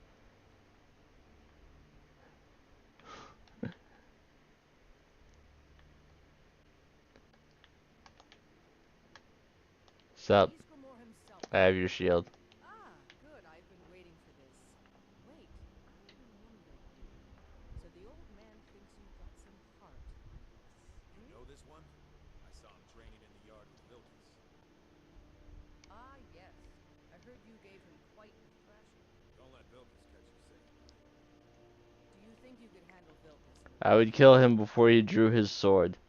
Sup? He's Grimoire himself. I have your shield. Ah, good. I've been waiting for this. Wait, I remember you. So the old man thinks you've got some heart, I guess. You know this one? I saw him training in the yard with Vilkas. Ah, yes. I heard you gave him quite the thrashing. Don't let Vilkas catch you saying that. Do you think you could handle Vilkas? I would kill him before he drew his sword.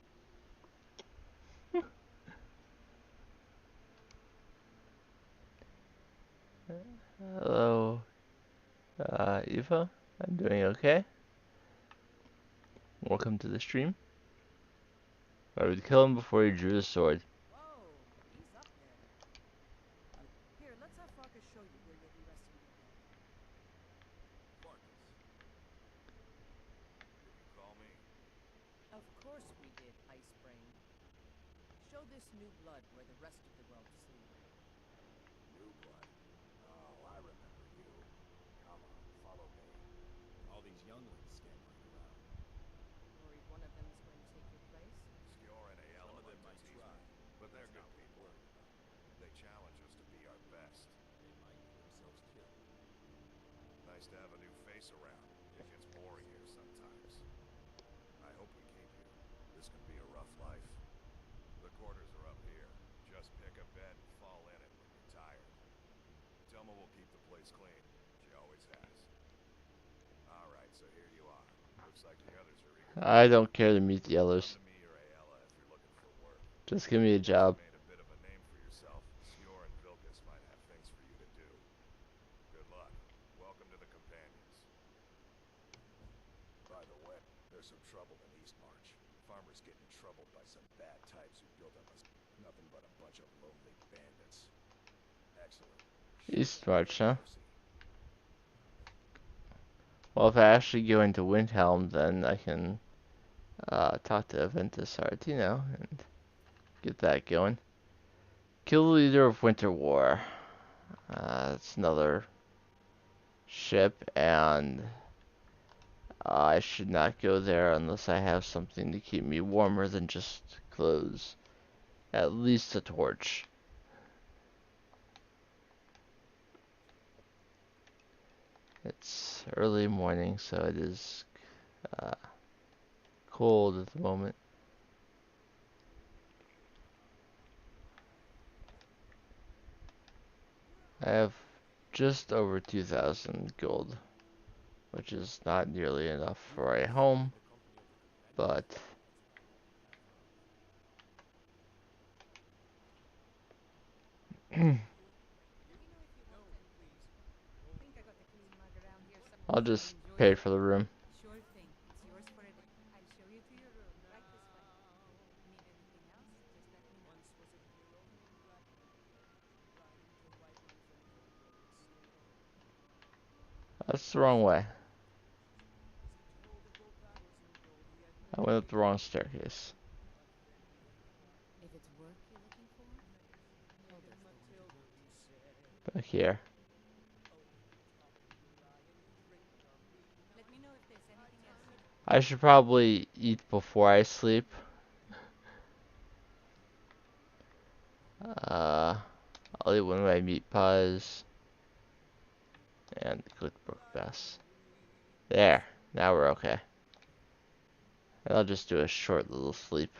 Hello, Eva. I'm doing okay. Welcome to the stream. I would kill him before he drew his sword. Whoa, he's up there. Here, let's have Farkas show you where you'll be resting your head. Farkas. Did you call me? Of course we did, Ice Brain. Show this new blood where the rest of the world sleep. New blood. Oh, I remember you. Come on, follow me. All these younglings scampering around. Worried one of them is going to take your place? Skjor and Ayala some of them might try, but they're good people. They challenge us to be our best. They might get themselves killed. Nice to have a new face around. It gets boring here sometimes. I hope we keep you. This can be a rough life. The quarters are up here. Just pick a bed and fall in it when you're tired. Telma will keep the place clean. She always has. Alright, so here you are. Looks like the others are eager. I don't care to meet the Come others. to me or Ayala if you're looking for work. Just give me a job. Made a bit of a name for yourself. Skjor and Vilkas might have things for you to do. Good luck. Welcome to the companions. By the way, there's some trouble in Eastmarch. Farmers getting troubled by some bad types who built up nothing but a bunch of lonely bandits. Excellent. Eastmarch, huh? Well, if I actually go into Windhelm, then I can talk to Aventus Artino and get that going. Kill the leader of Winter War. It's another ship, and I should not go there unless I have something to keep me warmer than just clothes. At least a torch. It's early morning, so it is uh, cold at the moment. I have just over 2,000 gold, which is not nearly enough for a home, but I'll just pay for the room. Sure thing. It's yours for a day. I'll show you to your room, right this way. Need anything else? Just let me know. Once was a hero named Vladimir, riding to right my friend your glorious story. That's the wrong way. As he told of bold battles and gold he had I won, went up the wrong staircase. but then he realized If it's work you're looking for, Maiden Hilda's the one to Matilda, help. he said, Back here. oh, top of you lie and you drink of me. Now Let me know if there's anything else you need. I should probably eat before I sleep. Uh, I'll eat one of my meat pies and cook brook bass. There. Now we're okay. And I'll just do a short little sleep.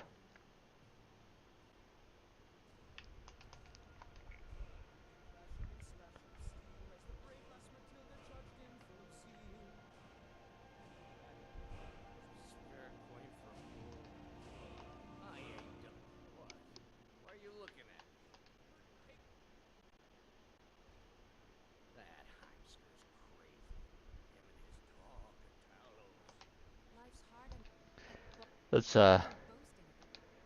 crashing and slashing steel as the brave lass Matilda charged in full zeal. Spare coin for gold. I ain't dumb. What? Why are you looking at me? That Heimsker's crazy. Him and his dog, Talos. Life's hard and Let's boasting at the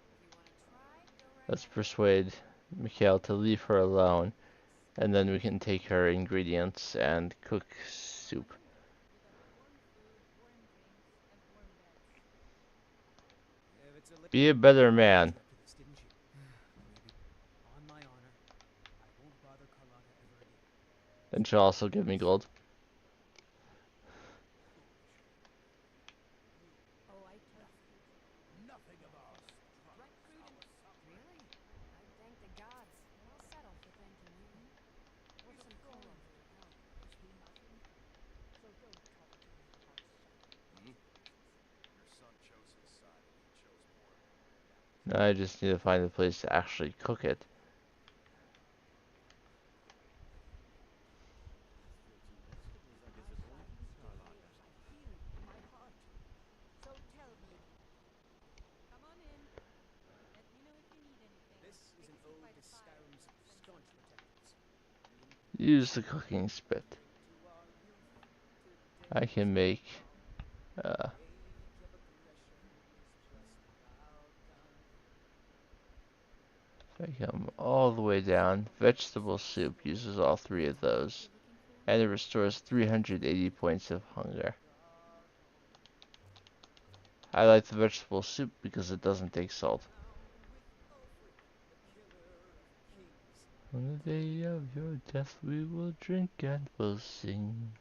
If you want to try, go right let's ahead. persuade Mikhail to leave her alone, Thanks. and then we can take her ingredients and cook soup. We got warm food, warm drinks, and warm beds. If it's a Be a better man. up to this, didn't you? Maybe. On my honor, I won't bother Carlotta ever again. And she'll also give me gold. Oh, I trust you. Nothing of ours. Right, Cruden? Really? I thank the gods. But I'll settle for thanking you. Or some coin for your help. So don't talk to me about sacrifice. Your son chose his side and he chose poorly. Now I just need to find a place to actually cook it. In my heart. So tell me. Come on in. Let me know if you need anything. This is an ode to Skyrim's staunch protectors. Use the cooking spit. Drink to our youth. I can make uh, Age of aggression is just about done. if I come all the way down. Vegetable soup uses all three of those, You're looking for? and it restores 380 points of hunger. I like the vegetable soup because it doesn't take salt. With Ulfric, the killer of kings. On the day of your death we will drink and we'll sing.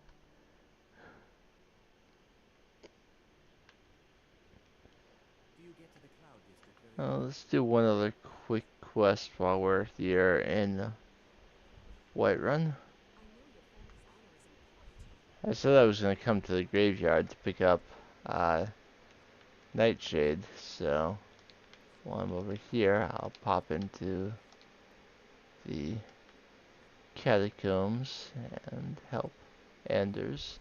Do you get to the Cloud District very Let's do one other quick quest while we're here in Whiterun. I know your family's honor is important to you. I said I was going to come to the graveyard to pick up Nightshade, so while I'm over here, I'll pop into the catacombs and help Anders.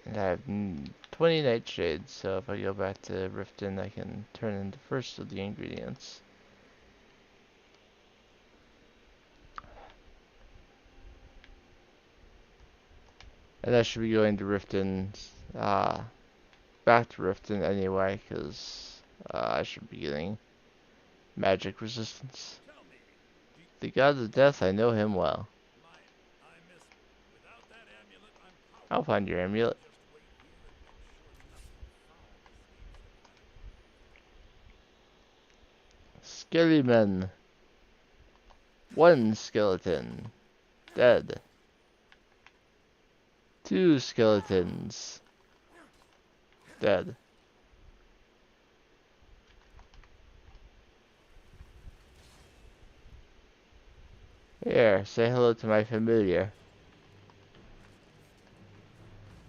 And I have 20 nightshades, so if I go back to Riften, I can turn in the first of the ingredients. And I should be going to Riften, back to Riften anyway, because I should be getting magic resistance. Tell me, The god of death, I know him well. I miss. Without that amulet, I'm I'll powerless. find your amulet. Just wait here and make sure nothing foul escapes the catacombs. Scary men. One skeleton. Dead. Two skeletons. Dead. Here, say hello to my familiar.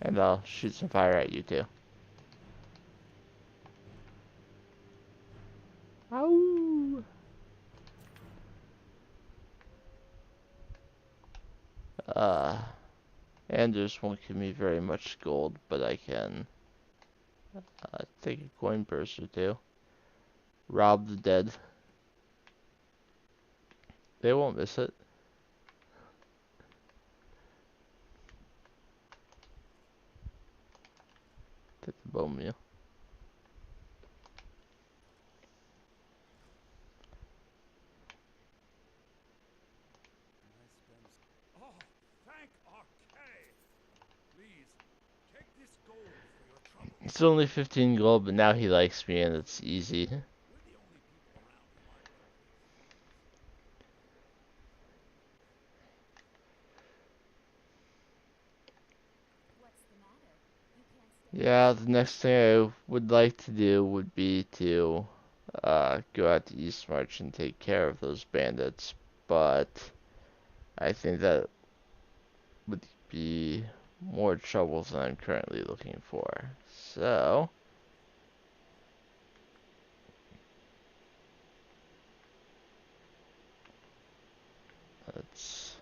And I'll shoot some fire at you too. Ow! Anders won't give me very much gold, but I can take a coin purse or two. Rob the dead. They won't miss it. Take the bone meal. Oh, thank Arcade! Please, take this gold for your trouble. It's only 15 gold, but now he likes me and it's easy. We're the only people around who aren't complete What's the matter? You can't stay. Yeah, the next thing I would like to do would be to go out to East March and take care of those bandits, but I think that would be more trouble than I'm currently looking for. So, let's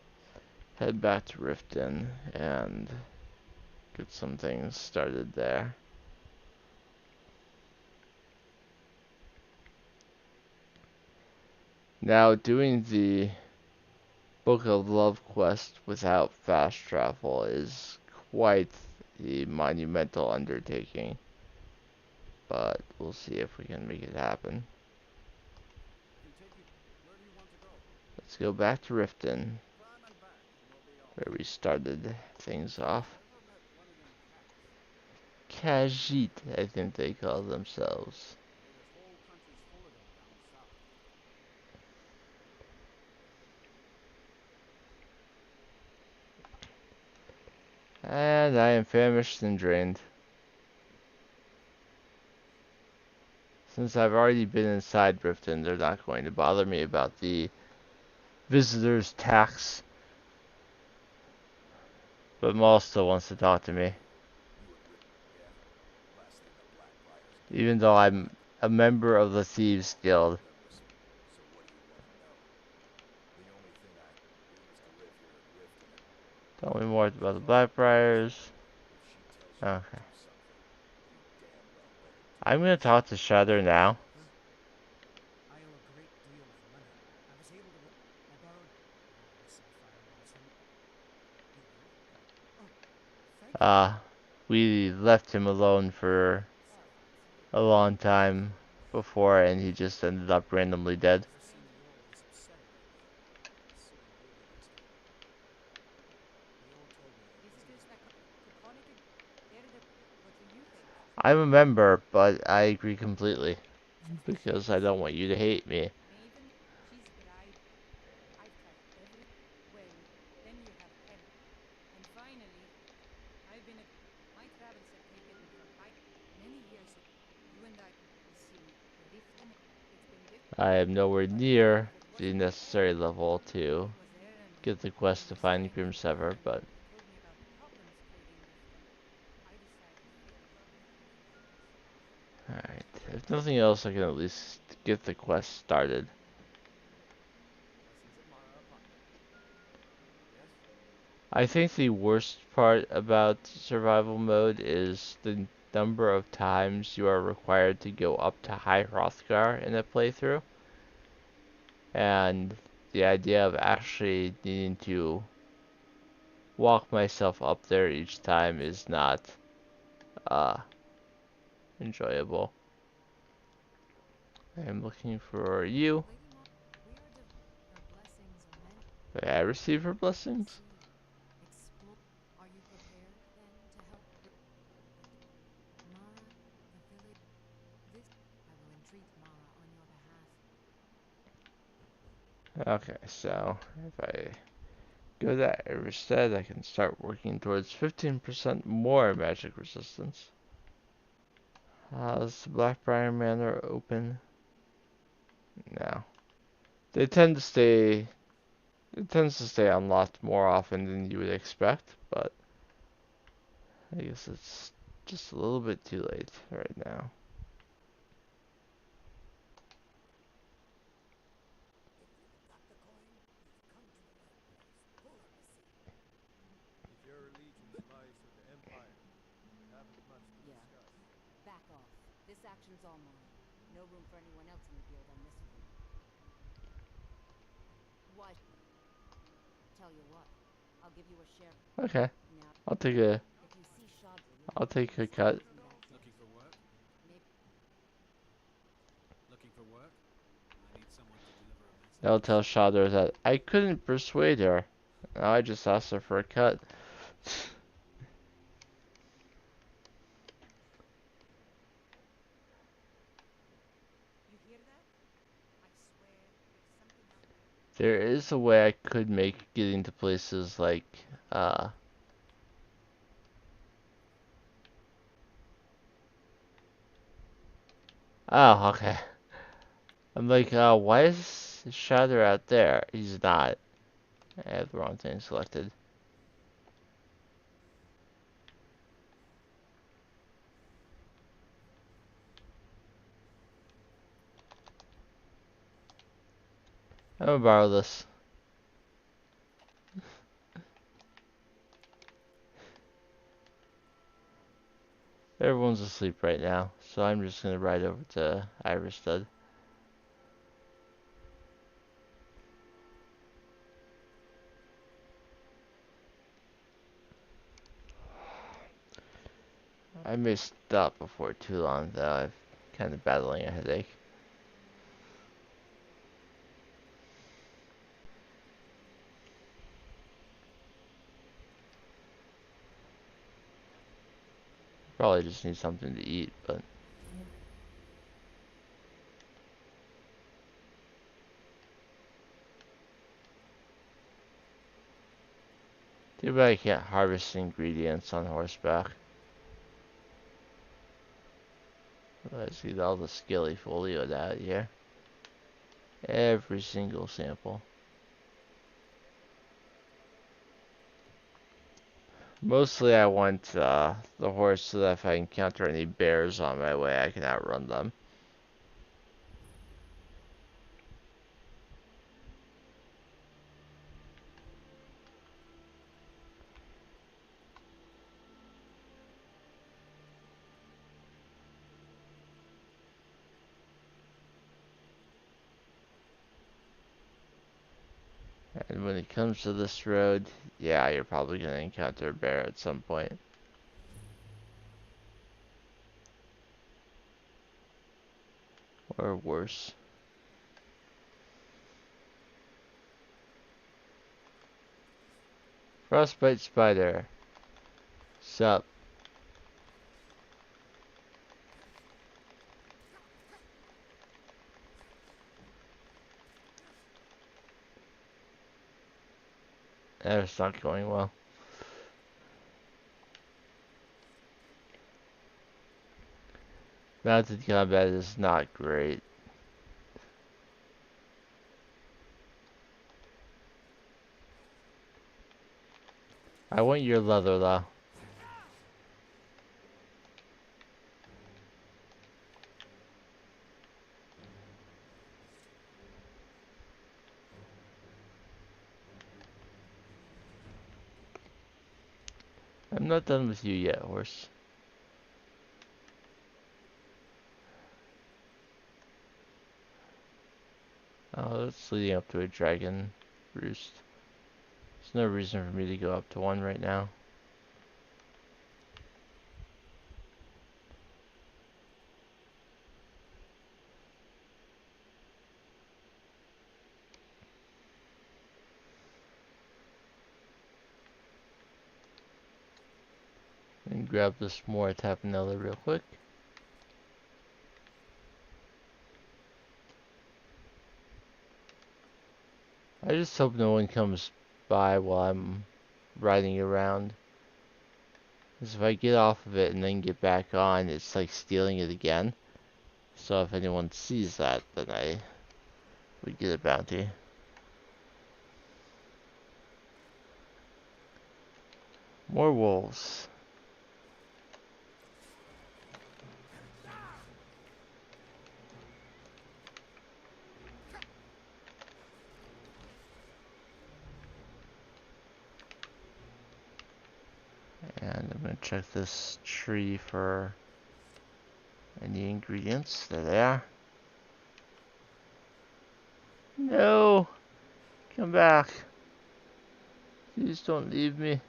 head back to Riften and get some things started there. Now, doing the Book of Love quest without fast travel is quite the monumental undertaking, but we'll see if we can make it happen. I can take you. Where do you want to go? Let's go back to Riften, Climb and back, and we'll be off. where we started things off. Ever met one of them cats? Khajiit, I think they call themselves. Hey, there's whole countries full of them down south. And I am famished and drained. Since I've already been inside Riften, they're not going to bother me about the visitor's tax. But Maul still wants to talk to me. Even though I'm a member of the Thieves Guild. Tell me more about the Blackbriars. Okay. I'm gonna talk to Shatter now. I owe a great deal of money. I was able to. I borrowed. Oh, some fireballs from. You will? Oh, thank you. We left him alone for a long time before, and he just ended up randomly dead. Never seen you all this upset about me. I saw you over next to me. They all told me it wasn't as bad. What do you think? I'm a member, but I agree completely. Because I don't want you to hate me. Maven, she's bright. I've tried every. Well, then you have Em. And finally, I've been. My travels have taken me from many years. You and I, you see, Riften. It's been different. I am nowhere But near if it the wasn't for Em, necessary level to it was Aaron get the who quest to find understand Grimsever, but who told me about the problems plaguing Riften. I decided fate. alright. If nothing else, I can at least get the quest started. Blessings of Mara upon you. Yes? I think the worst part about survival mode is the number of times you are required to go up to High Hrothgar in a playthrough. And the idea of actually needing to walk myself up there each time is not uh, enjoyable. I am looking for you. Lady Mar, we are her blessings are many. Did I receive her blessings? See, explore. Are you prepared then to help? Mara, the village. This I will entreat Mara on your behalf. Okay, so if I go that instead, I can start working towards 15% more magic resistance. Is the Blackbriar Manor open? No. They tend to stay. It tends to stay unlocked more often than you would expect, but I guess it's just a little bit too late right now. If you've got the coin, you've come to the right place. Pull up a seat. If your allegiance lies with the Empire, we haven't much to Yeah. discuss. Back off. This action's all mine. No room for anyone else in the guild on this one. Why? Tell you what, I'll give you a share. Okay, Now, I'll take a if you see Chandra, I'll take a cut. Looking for work? maybe Looking for work? I need someone to deliver a message. I'll tell Shadar that I couldn't persuade her. Now I just asked her for a cut. you hear that? I swear, there's something out there. There is a way I could make getting to places like oh, okay. I'm like, why is Shadow out there? He's not. I have the wrong thing selected. I'm gonna borrow this. Everyone's asleep right now, so I'm just gonna ride over to Iverstead. I may stop before too long though. I'm kind of battling a headache. Probably just need something to eat, but too bad I can't harvest ingredients on horseback. Let's get all the skilly folio out here. Every single sample. Mostly I want the horse so that if I encounter any bears on my way, I can outrun them. And when it comes to this road, yeah, you're probably going to encounter a bear at some point. Or worse. Frostbite spider. Sup? That's not going well. Mounted combat is not great. I want your leather though. I'm not done with you yet, horse. Oh, that's leading up to a dragon roost. There's no reason for me to go up to one right now. And grab this more tapenella real quick. I just hope no one comes by while I'm riding around. Because if I get off of it and then get back on, it's like stealing it again. So if anyone sees that, then I would get a bounty. More wolves. And I'm going to check this tree for any ingredients. There they are. No! Come back. Please don't leave me.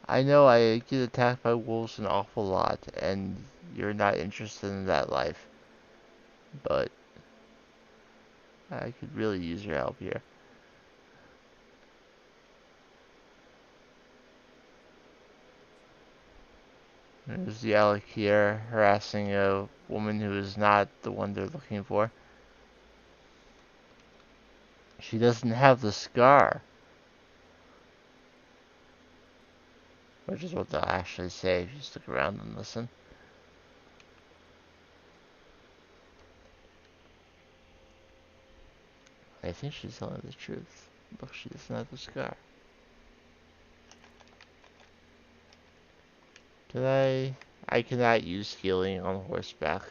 I know I get attacked by wolves an awful lot, and you're not interested in that life. But I could really use your help here. There's the Alec here harassing a woman who is not the one they're looking for. She doesn't have the scar. Which is what they'll actually say if you stick around and listen. I think she's telling the truth. Look, she doesn't have the scar. Can I cannot use healing on horseback.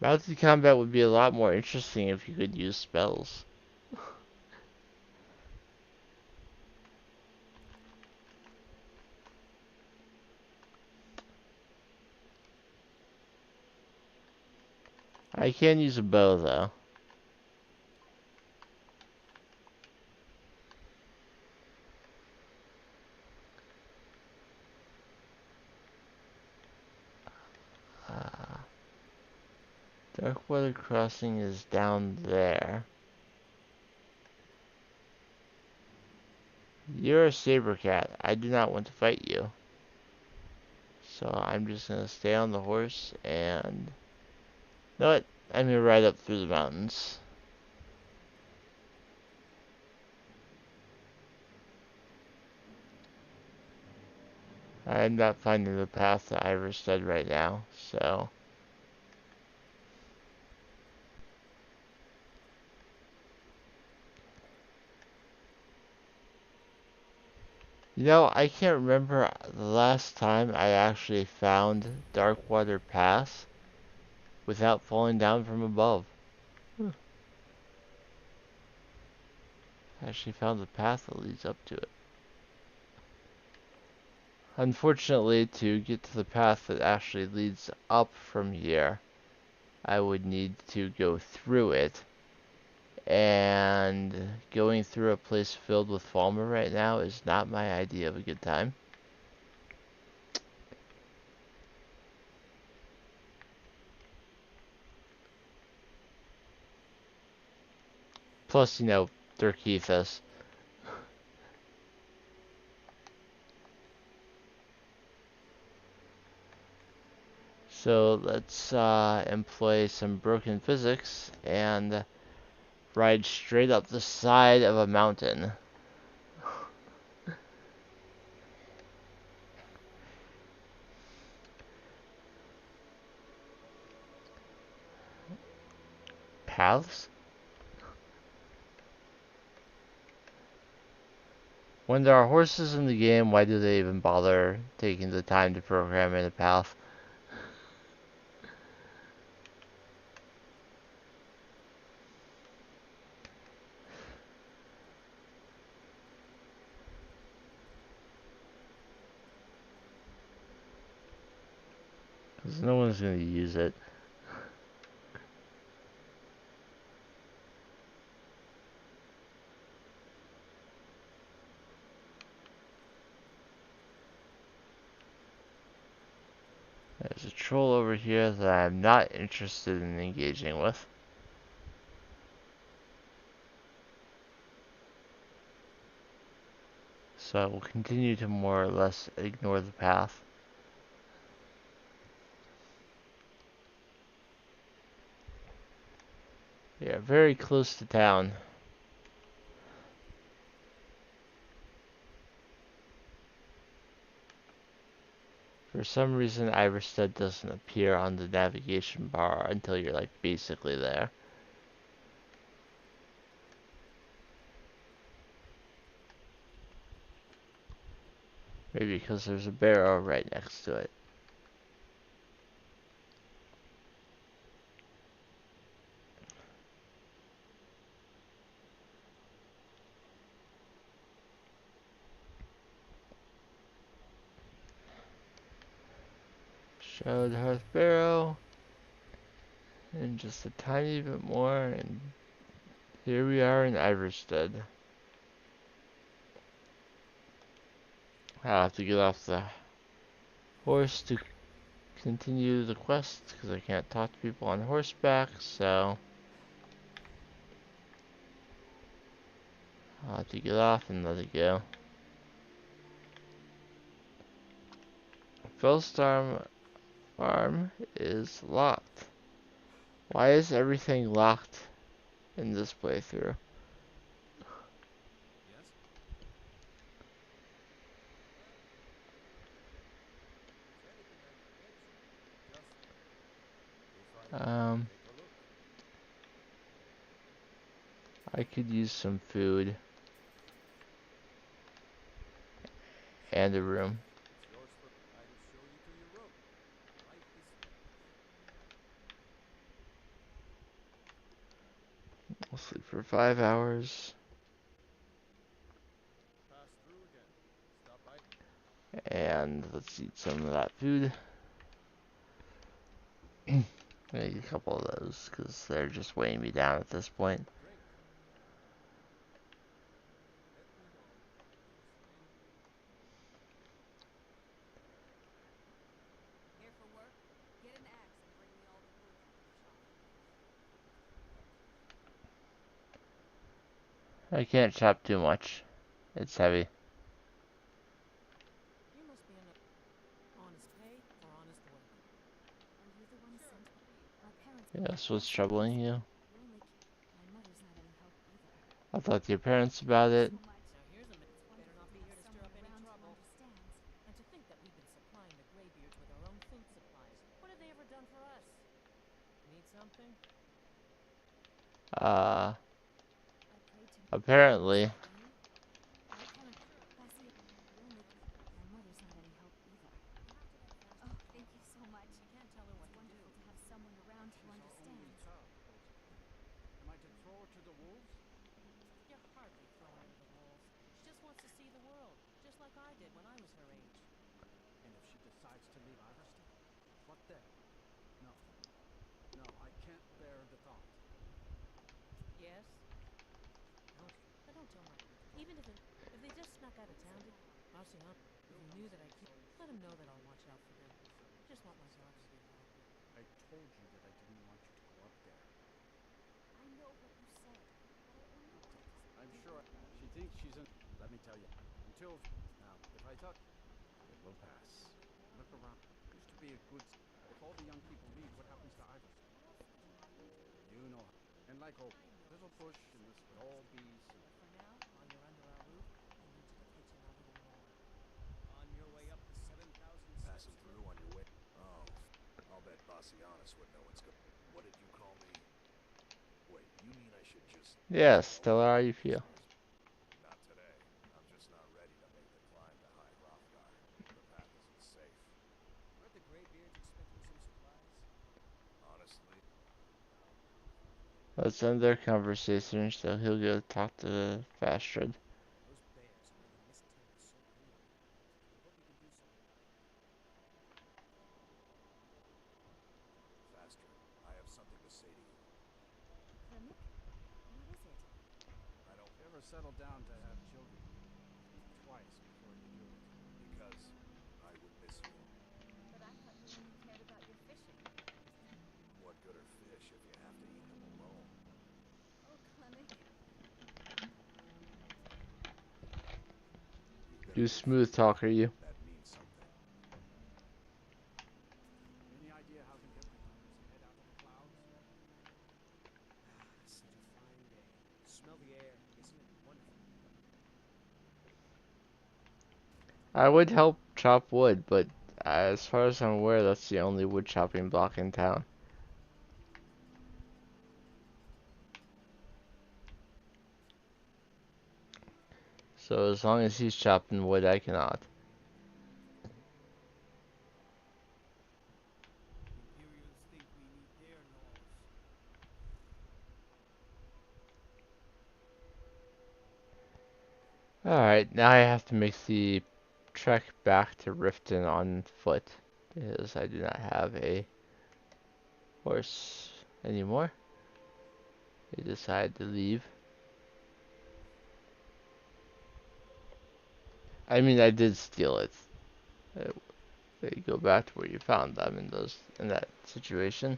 Mounted combat would be a lot more interesting if you could use spells. I can use a bow though. Uh, Darkwater Crossing is down there. You're a saber cat. I do not want to fight you. So I'm just gonna stay on the horse and... You know what? I'm gonna ride up through the mountains. I'm not finding the path to Iverstead right now, so... You know, I can't remember the last time I actually found Darkwater Pass without falling down from above. I actually found the path that leads up to it. Unfortunately, to get to the path that actually leads up from here, I would need to go through it. And going through a place filled with Falmer right now is not my idea of a good time. Plus, you know, they're Keithas. So let's employ some broken physics and ride straight up the side of a mountain. Paths? When there are horses in the game, why do they even bother taking the time to program in a path? Because no one's going to use it. There's a troll over here that I'm not interested in engaging with. So I will continue to more or less ignore the path. We are very close to town. For some reason, Iverstead doesn't appear on the navigation bar until you're like basically there. Maybe because there's a barrow right next to it. Shroud Hearth Barrow. And just a tiny bit more, and here we are in Iverstead. I'll have to get off the horse to continue the quest, because I can't talk to people on horseback, so I'll have to get off and let it go. Fellstorm Farm is locked. Why is everything locked in this playthrough? Yes? Is there anything I can get you? Just if I Um, take a look. I could use some food and a room. It's yours for I'll show you to your room. Right this way. I'll sleep for 5 hours, Pass through again. Stop by. and let's eat some of that food. I need a couple of those, because they're just weighing me down at this point. Drink. Let me know if there's any. Here for work? Get an axe and bring me all the wood you can chop. I can't chop too much. It's heavy. You must be honest pay for honest work. Are you the one sent? My parents. Yes, what's troubling you? We're only. My mother's not any help either. I talked to your parents about it. So much. Now here's a minute. Better not be here to stir up any trouble. And to think that we've been supplying the Greybeards with our own food supplies. What have they ever done for us? Need something? Uh, I prayed to. apparently. My parents. Bessie. We're only. My mother's not any help either. Oh, thank you so much. You can't tell her what It's to do. wonderful to have someone around who She's our only understands. child. Am I to throw her to the wolves? You're hardly throwing her to the wolves. She just wants to see the world, just like I did when I was her age. And if she decides to leave Iverstead, what then? No. No, I can't bear the thought. Yes? No, but don't tell Mark. Even if they just snuck out of town, Marcy, huh? If you knew that I keep, let him know that I'll watch out for them. I just want my daughter to be happy. I told you that I didn't want you to go up there. I know what you said, but I only wanted to. I'm sure she thinks she's in. Let me tell you, until now, if I talk, it will pass. Look around. Used to be a good. If all the young people leave, what happens to Iverson? You know. And like a little bush, and this would all be soon. But for now, while you're under our roof, I need you to pitch in a little more. On your way up the 7,000 steps. Passing through on your way. Oh, I'll bet Bassianus would know what's going. What did you call me? Wait, you mean I should just? Yes, tell her how you feel. Not today. I'm just not ready to make the climb to High Hrothgar. The path isn't safe. Aren't the Greybeards expecting some supplies? Honestly, Let's end their conversation so he'll go talk to Fastred. Those bears are making this town so unlivable. I hope we can do something about it. Faster. I have something to say to you. Clinic? What is it? I don't If you ever settle down to have children, think twice before you do it. because I would miss you. But I thought you only cared about your fishing. What good are fish if you have to eat them alone? Oh, Clinic. You've been You away smooth talker, you. That means something. Any idea how to get my daughters to head out of the clouds? It's smell the air. Isn't it wonderful? I would help chop wood, but as far as I'm aware, that's the only wood chopping block in town. So as long as he's chopping wood, I cannot. Imperials think we need their laws. Alright, now I have to make the trek back to Riften on foot, because I do not have a horse anymore. They decided to leave. I mean, I did steal it. They go back to where you found them in that situation.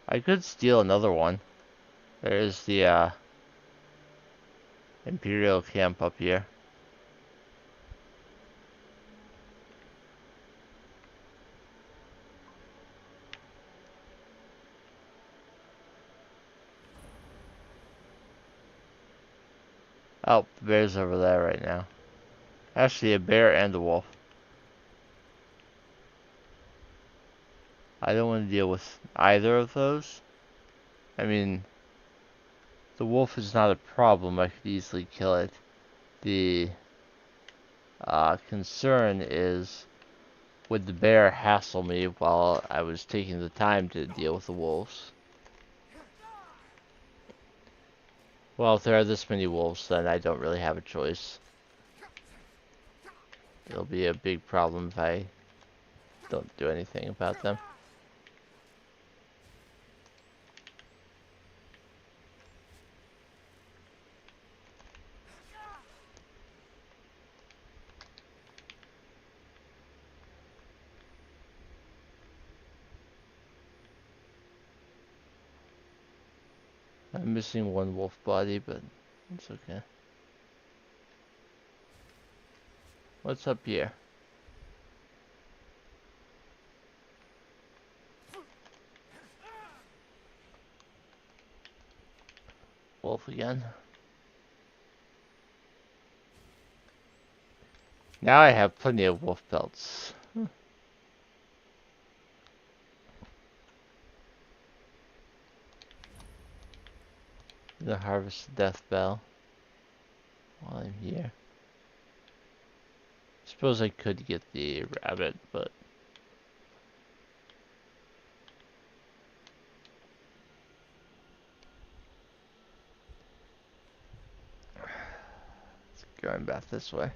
I could steal another one. There's the Imperial camp up here. Oh, the bear's over there right now. Actually, a bear and a wolf. I don't want to deal with either of those. I mean, the wolf is not a problem. I could easily kill it. The concern is, would the bear hassle me while I was taking the time to deal with the wolves? Well, if there are this many wolves, then I don't really have a choice. It'll be a big problem if I don't do anything about them. I'm missing one wolf body, but it's okay. What's up here? Wolf again. Now I have plenty of wolf pelts. The harvest death bell while I'm here. Suppose I could get the rabbit, but it's going back this way.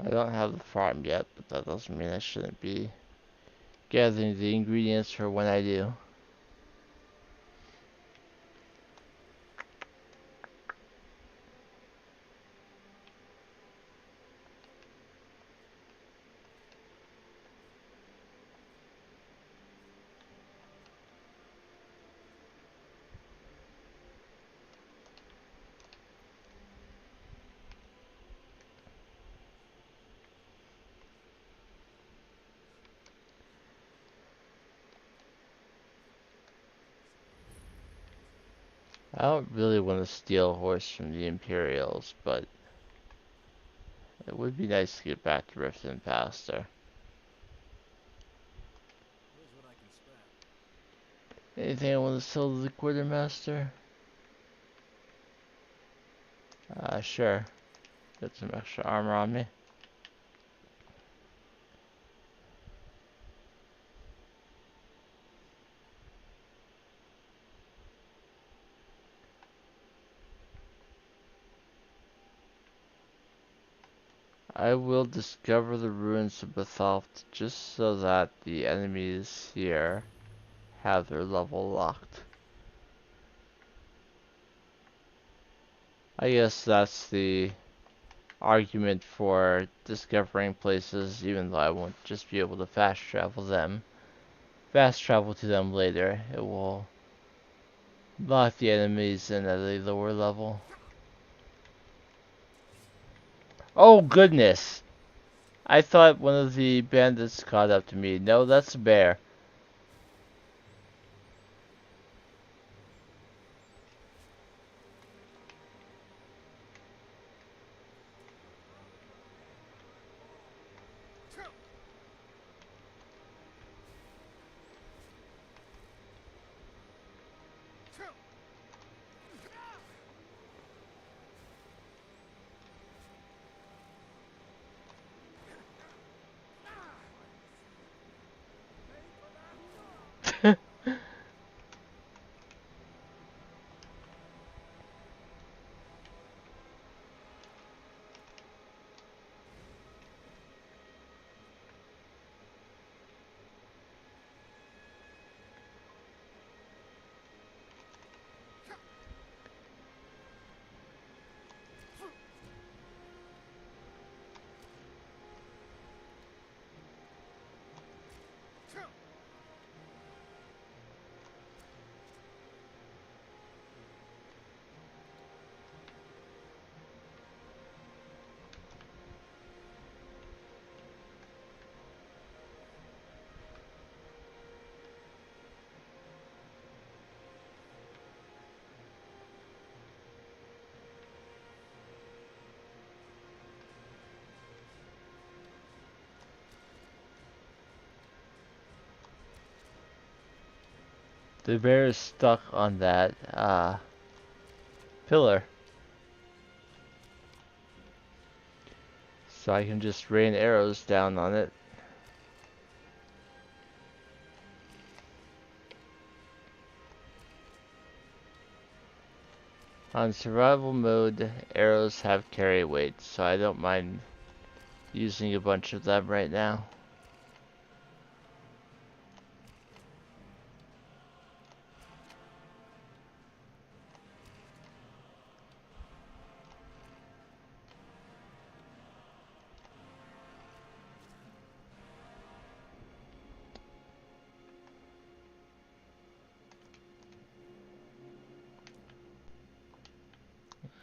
I don't have the farm yet, but that doesn't mean I shouldn't be gathering the ingredients for when I do. I don't really want to steal a horse from the Imperials, but it would be nice to get back to Riften faster. Here's what I can spare. Anything I want to sell to the quartermaster? Sure. Got some extra armor on me. I will discover the ruins of Bethalft just so that the enemies here have their level locked. I guess that's the argument for discovering places, even though I won't just be able to fast travel to them later. It will lock the enemies in at a lower level. Oh goodness! I thought one of the bandits caught up to me. No, that's a bear. The bear is stuck on that pillar. So I can just rain arrows down on it. On survival mode, arrows have carry weight, so I don't mind using a bunch of them right now.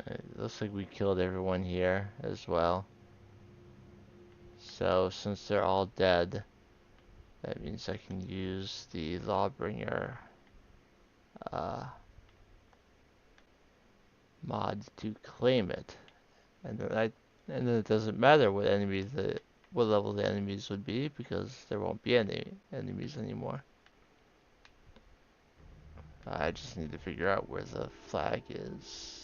It looks like we killed everyone here as well. So since they're all dead, that means I can use the Lawbringer mod to claim it. And then it doesn't matter what level the enemies would be, because there won't be any enemies anymore. I just need to figure out where the flag is.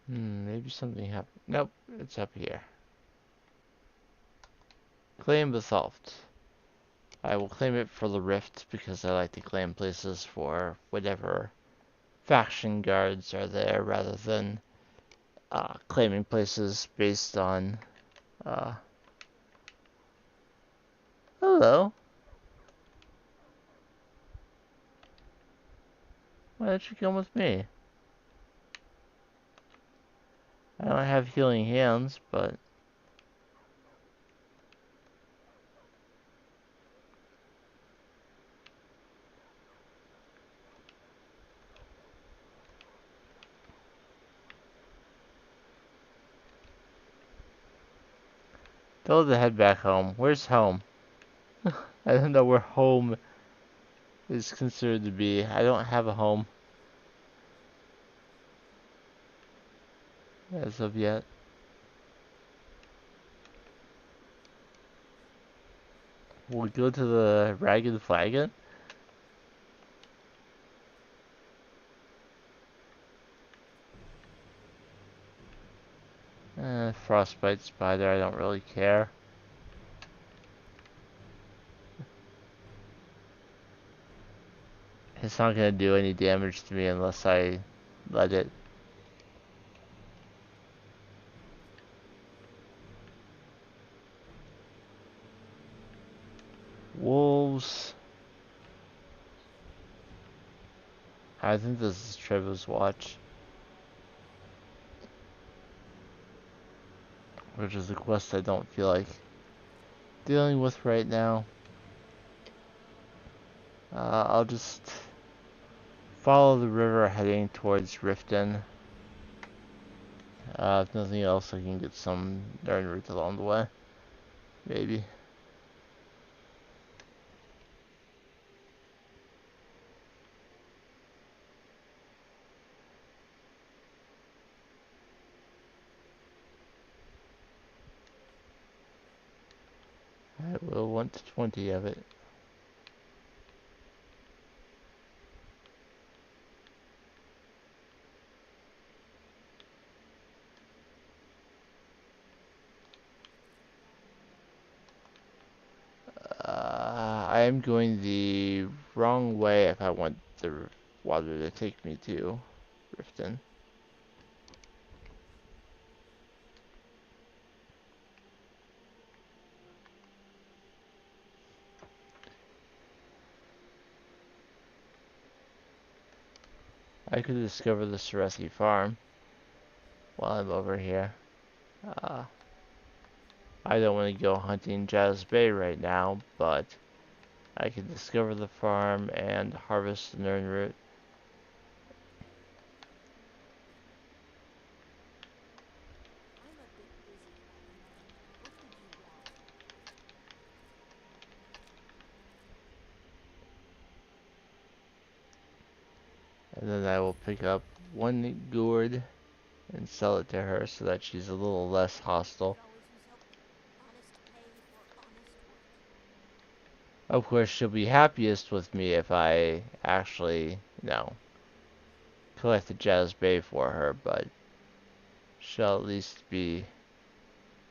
Maybe something happened. Nope, it's up here. Claim basalt. I will claim it for the rift because I like to claim places for whatever faction guards are there rather than claiming places based on hello. Why don't you come with me? I don't have healing hands, but tell her to head back home. Where's home? I don't know where home is considered to be. I don't have a home as of yet. We'll go to the Ragged Flagon. Frostbite spider, I don't really care. It's not gonna do any damage to me unless I let it. wolves. I think this is Trevor's watch, which is a quest I don't feel like dealing with right now. I'll just follow the river heading towards Riften. If nothing else, I can get some darn route along the way. Maybe. I will want 20 of it. I am going the wrong way if I want the water to take me to Riften. I could discover the Saresi farm while I'm over here. I don't want to go hunting Jazz Bay right now, but I can discover the farm and harvest the Nern root. I'm a bit busy at the moment. What did you want? And then I will pick up one gourd and sell it to her so that she's a little less hostile. Could always use help. Honest pay for honest work. Of course, she'll be happiest with me if I actually, collect the Jazz Bay for her, but she'll at least be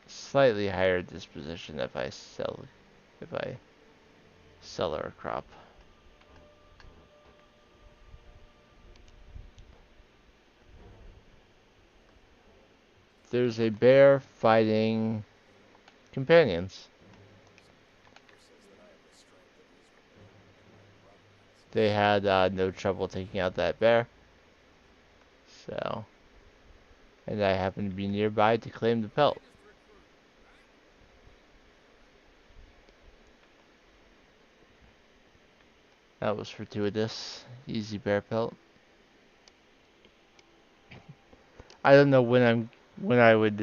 slightly higher disposition if I sell her a crop. There's a bear fighting companions. They had no trouble taking out that bear. So, and I happen to be nearby to claim the pelt. That was fortuitous. Easy bear pelt. I don't know when I would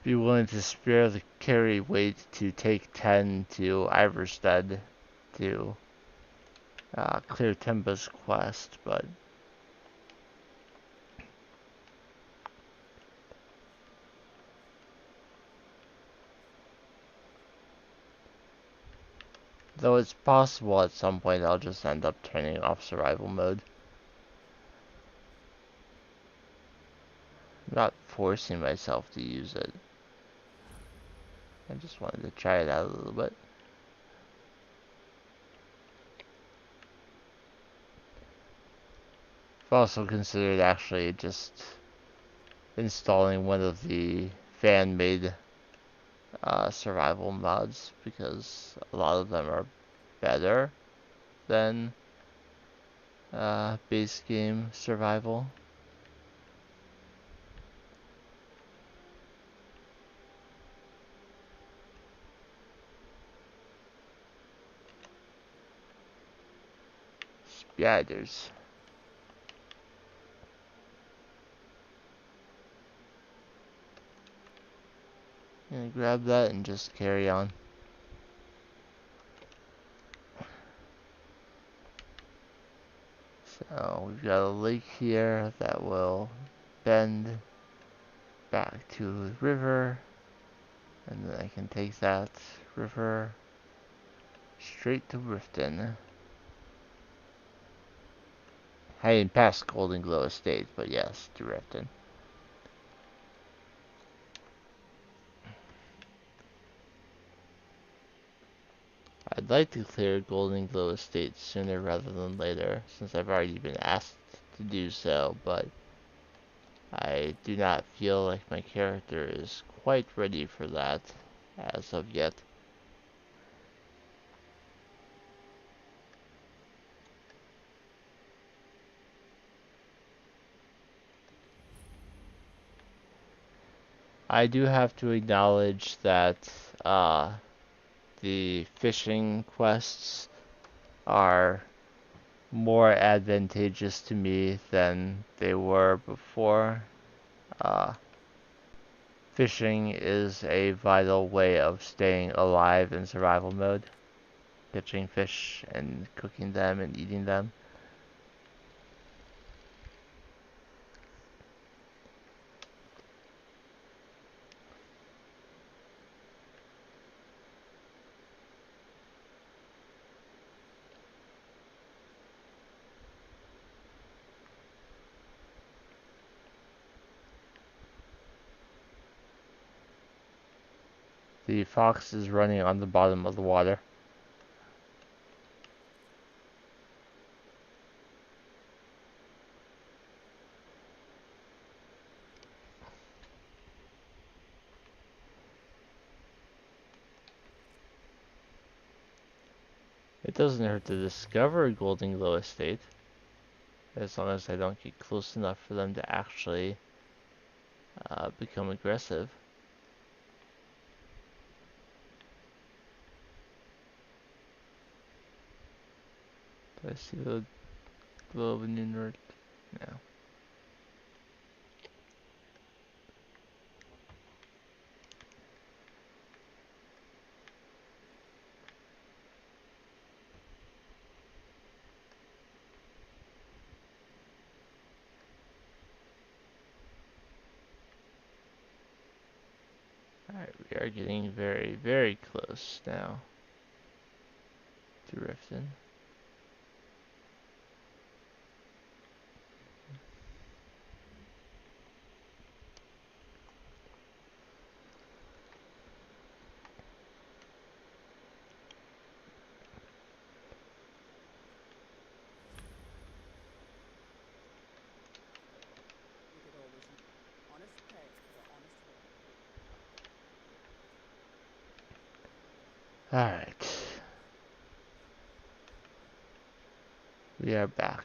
be willing to spare the carry weight to take 10 to Iverstead to clear Timba's quest, but though it's possible at some point I'll just end up turning off survival mode. I'm not forcing myself to use it. I just wanted to try it out a little bit. I've also considered actually just installing one of the fan-made survival mods because a lot of them are better than base game survival. Spiders. Gonna grab that and just carry on. So we've got a lake here that will bend back to the river, and then I can take that river straight to Riften. I didn't pass Golden Glow Estate, but yes, to Riften. I'd like to clear Golden Glow Estate sooner rather than later, since I've already been asked to do so, but I do not feel like my character is quite ready for that as of yet. I do have to acknowledge that the fishing quests are more advantageous to me than they were before. Uh, Fishing is a vital way of staying alive in survival mode. Catching fish and cooking them and eating them. The fox is running on the bottom of the water. It doesn't hurt to discover a golden glow estate, as long as I don't get close enough for them to actually become aggressive. Do I see the glow of a new north? No. Alright, we are getting very, very close now to Riften. We could always use honest pay for honest work. Alright. We are back.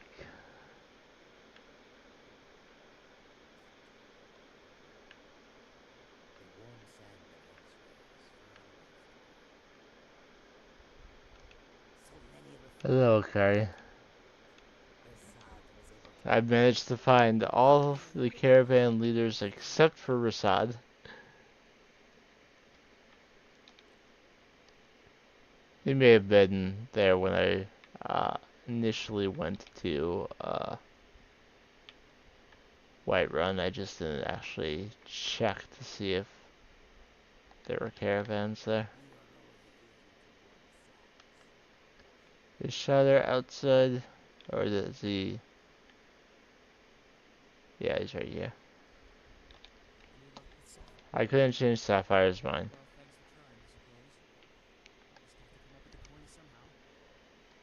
The warm sandbags were as far away from here. So many Hello, Kari. Rasad was able to I've managed to find all the caravan leaders except for Rasad. He may have been there when I initially went to Whiterun. I just didn't actually check to see if there were caravans there. Is Shadow outside? Or is he... Yeah, he's right here. I couldn't change Sapphire's mind.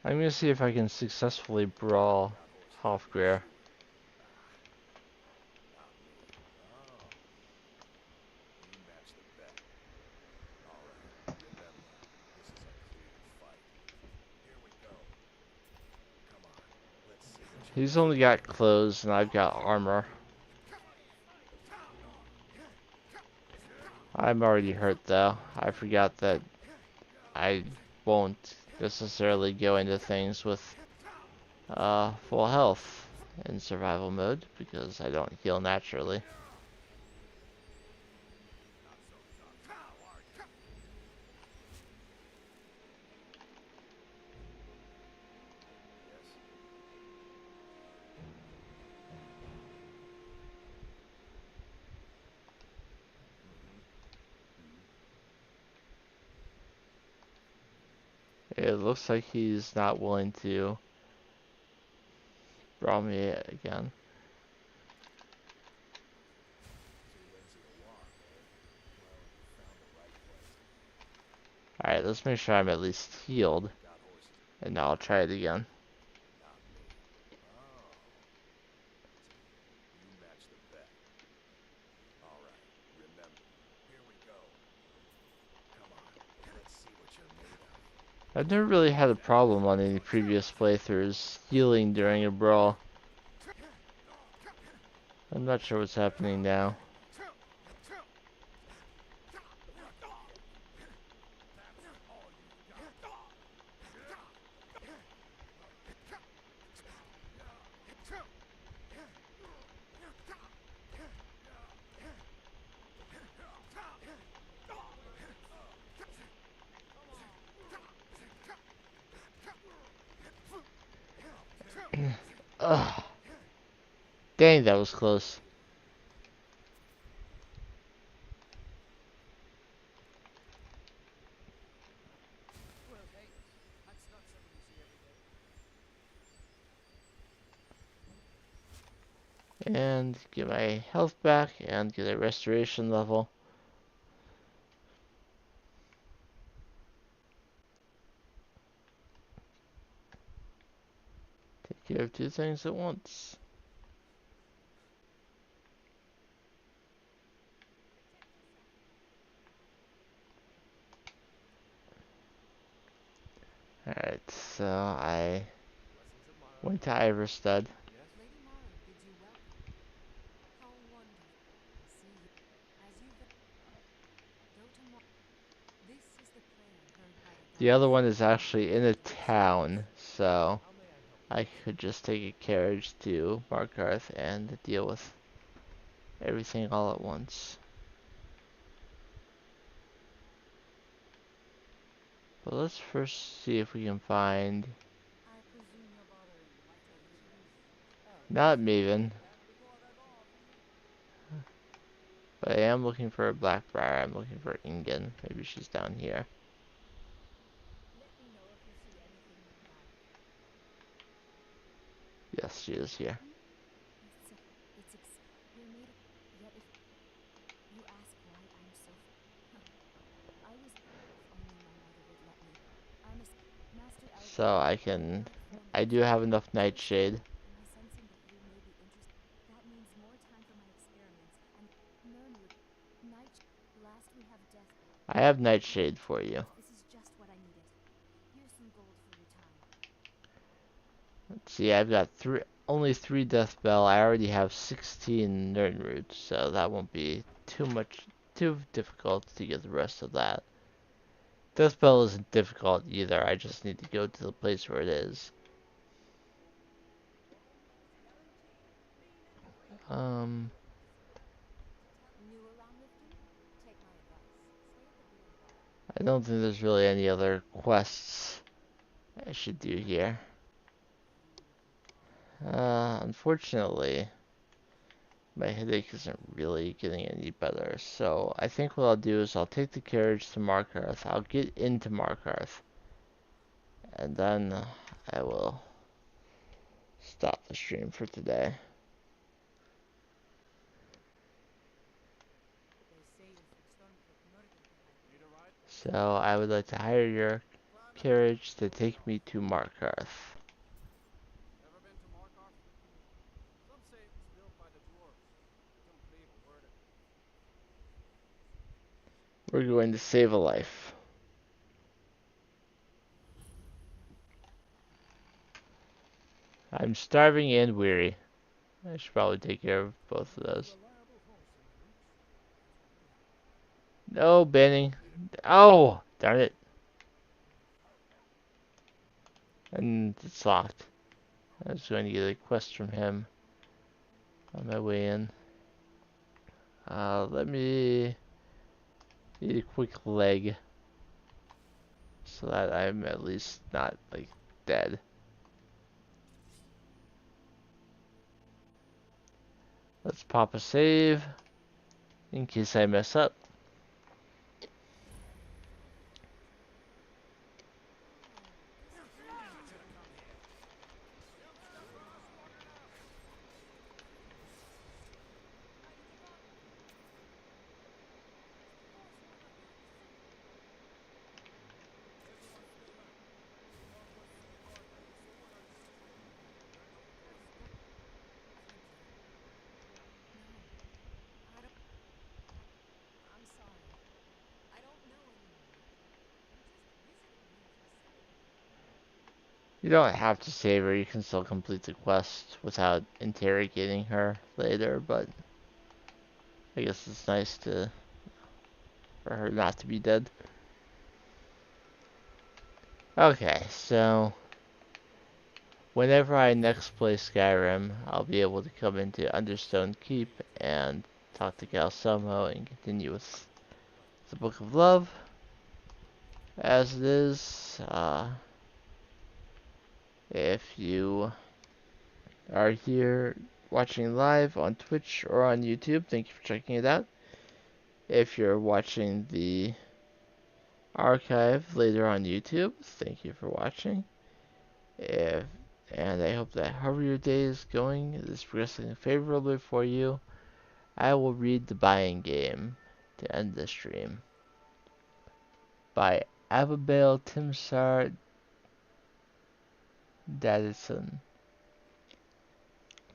I'm gonna see if I can successfully brawl Hofgrir. Not me. Oh. You match the bet. All right. Remember, this is a clear fight. Here we go. Come on. Let's see what you're He's made only of. got clothes and I've got armor. I'm already hurt though. I forgot that I won't necessarily go into things with full health in survival mode because I don't heal naturally. Yes? It looks like he's not willing to brawl me again. Too lazy to walk, eh? Well, you found the right place. Alright, let's make sure I'm at least healed. Got horses. And now I'll try it again. Not me. Oh. You match the bet. All right. Remember. Here we go. Come on. Let's see what you're made of. I've never really had a problem on any previous playthroughs healing during a brawl. I'm not sure what's happening now. Ugh. Dang, that was close. Well, hey, that's not something you see every day. And get my health back and get a restoration level. Take care of two things at once. Alright, so I Blessings of Mara. went to Iverstead. Yes? Lady Mara bids you welcome. How wonderful. I see you. As you go to this is the prayer heard by the The other one gods. is actually in a town, so How may I help you? I could just take a carriage to Markarth and deal with everything all at once. But let's first see if we can find I presume you're bothering White Adventures? Oh, not Maven, Back before they're gone. but I am looking for a Blackbriar. I'm looking for Ingen. Maybe she's down here. let me know if you see anything nearby. Yes, she is here. We're made of, yet if you ask why I'm so, I was, if only my mother would let me. I'm a master elder. So I do have enough Nightshade. Am I sensing that you may be interested? That means more time for my experiments and Nirnwood. Night. Last we have death. I have Nightshade for you. This is just what I needed. Here's some gold for your time. Let's see, I've got only 3 Death Bell. I already have 16 Nirnroot, so that won't be too difficult to get the rest of that. Death Bell isn't difficult either. I just need to go to the place where it is. Um, New around Riften? Take my advice. Stay at the Beacon Bar. I don't think there's really any other quests I should do here. Unfortunately, my headache isn't really getting any better. So I think what I'll do is I'll take the carriage to Markarth. I'll get into Markarth. And then I will stop the stream for today. So I would like to hire your carriage to take me to Markarth. Ever been to Markarth? Some say it was built by the dwarves. Don't believe a word of it. We're going to save a life. I'm starving and weary. I should probably take care of both of those. No, banning. Oh, darn it. And it's locked. I was going to get a quest from him on my way in. Let me eat a quick leg so that I'm at least not, like, dead. Let's pop a save in case I mess up. I'm sorry. I don't know anymore. I'm just visiting here for a second. You don't have to save her, you can still complete the quest without interrogating her later, but I guess it's nice for her not to be dead. Okay, so whenever I next play Skyrim, I'll be able to come into Understone Keep and talk to Galsomo and continue with the Book of Love. As it is, if you are here watching live on Twitch or on YouTube, thank you for checking it out. If you're watching the archive later on YouTube, thank you for watching. If and I hope that however your day is going is progressing favorably for you. I will read the buying game to end the stream by Abigail Timsar Dadison.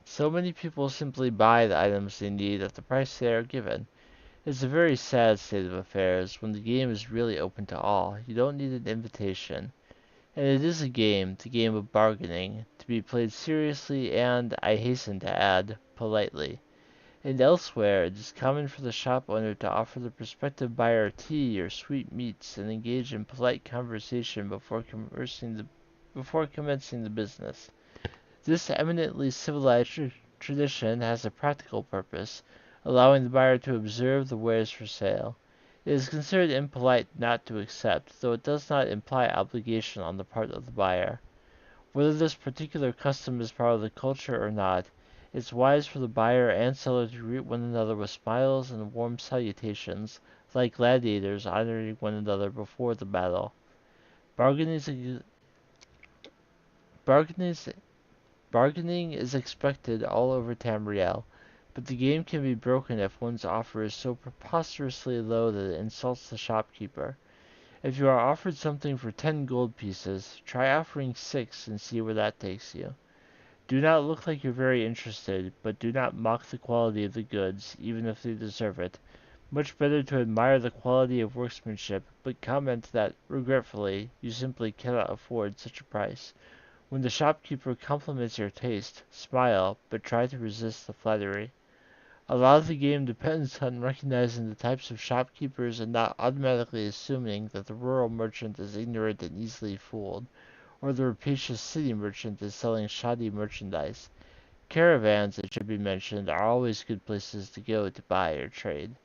So many people simply buy the items they need at the price they are given. It's a very sad state of affairs when the game is really open to all. You don't need an invitation. And it is a game, the game of bargaining, to be played seriously and, I hasten to add, politely. And elsewhere, it is common for the shop owner to offer the prospective buyer tea or sweetmeats and engage in polite conversation before commencing the business. This eminently civilized tradition has a practical purpose, allowing the buyer to observe the wares for sale. It is considered impolite not to accept, though it does not imply obligation on the part of the buyer. Whether this particular custom is part of the culture or not, it's wise for the buyer and seller to greet one another with smiles and warm salutations, like gladiators honoring one another before the battle. Bargaining is, bargaining Bargaining is expected all over Tamriel, but the game can be broken if one's offer is so preposterously low that it insults the shopkeeper. If you are offered something for 10 gold pieces, try offering 6 and see where that takes you. Do not look like you're very interested, but do not mock the quality of the goods, even if they deserve it. Much better to admire the quality of workmanship, but comment that, regretfully, you simply cannot afford such a price. When the shopkeeper compliments your taste, smile, but try to resist the flattery. A lot of the game depends on recognizing the types of shopkeepers and not automatically assuming that the rural merchant is ignorant and easily fooled, or the rapacious city merchant is selling shoddy merchandise. Caravans, it should be mentioned, are always good places to go to buy or trade.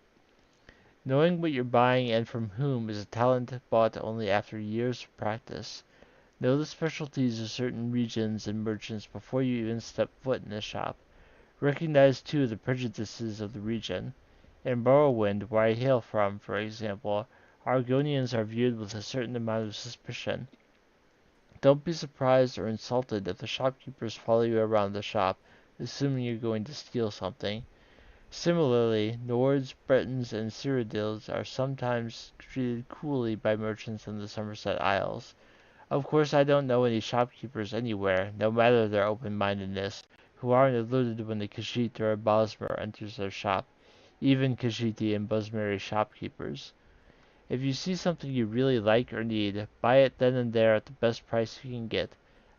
Knowing what you're buying and from whom is a talent bought only after years of practice. Know the specialties of certain regions and merchants before you even step foot in a shop. Recognize, too, the prejudices of the region. In Morrowind, where I hail from, for example, Argonians are viewed with a certain amount of suspicion. Don't be surprised or insulted if the shopkeepers follow you around the shop, assuming you're going to steal something. Similarly, Nords, Bretons, and Cyrodiils are sometimes treated coolly by merchants in the Somerset Isles. Of course, I don't know any shopkeepers anywhere, no matter their open-mindedness, who aren't alerted when a Khajiit or a Bosmer enters their shop, even Khajiiti and Bosmeri shopkeepers. If you see something you really like or need, buy it then and there at the best price you can get.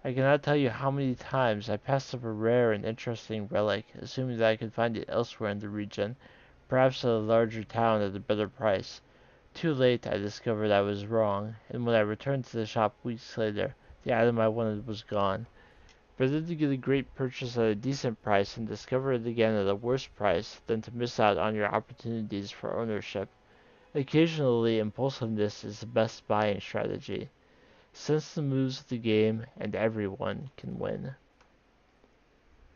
I cannot tell you how many times I passed up a rare and interesting relic, assuming that I could find it elsewhere in the region, perhaps at a larger town at a better price. Too late, I discovered I was wrong, and when I returned to the shop weeks later, the item I wanted was gone. Better to get a great purchase at a decent price and discover it again at a worse price than to miss out on your opportunities for ownership. Occasionally, impulsiveness is the best buying strategy. Sense the moves of the game, and everyone can win.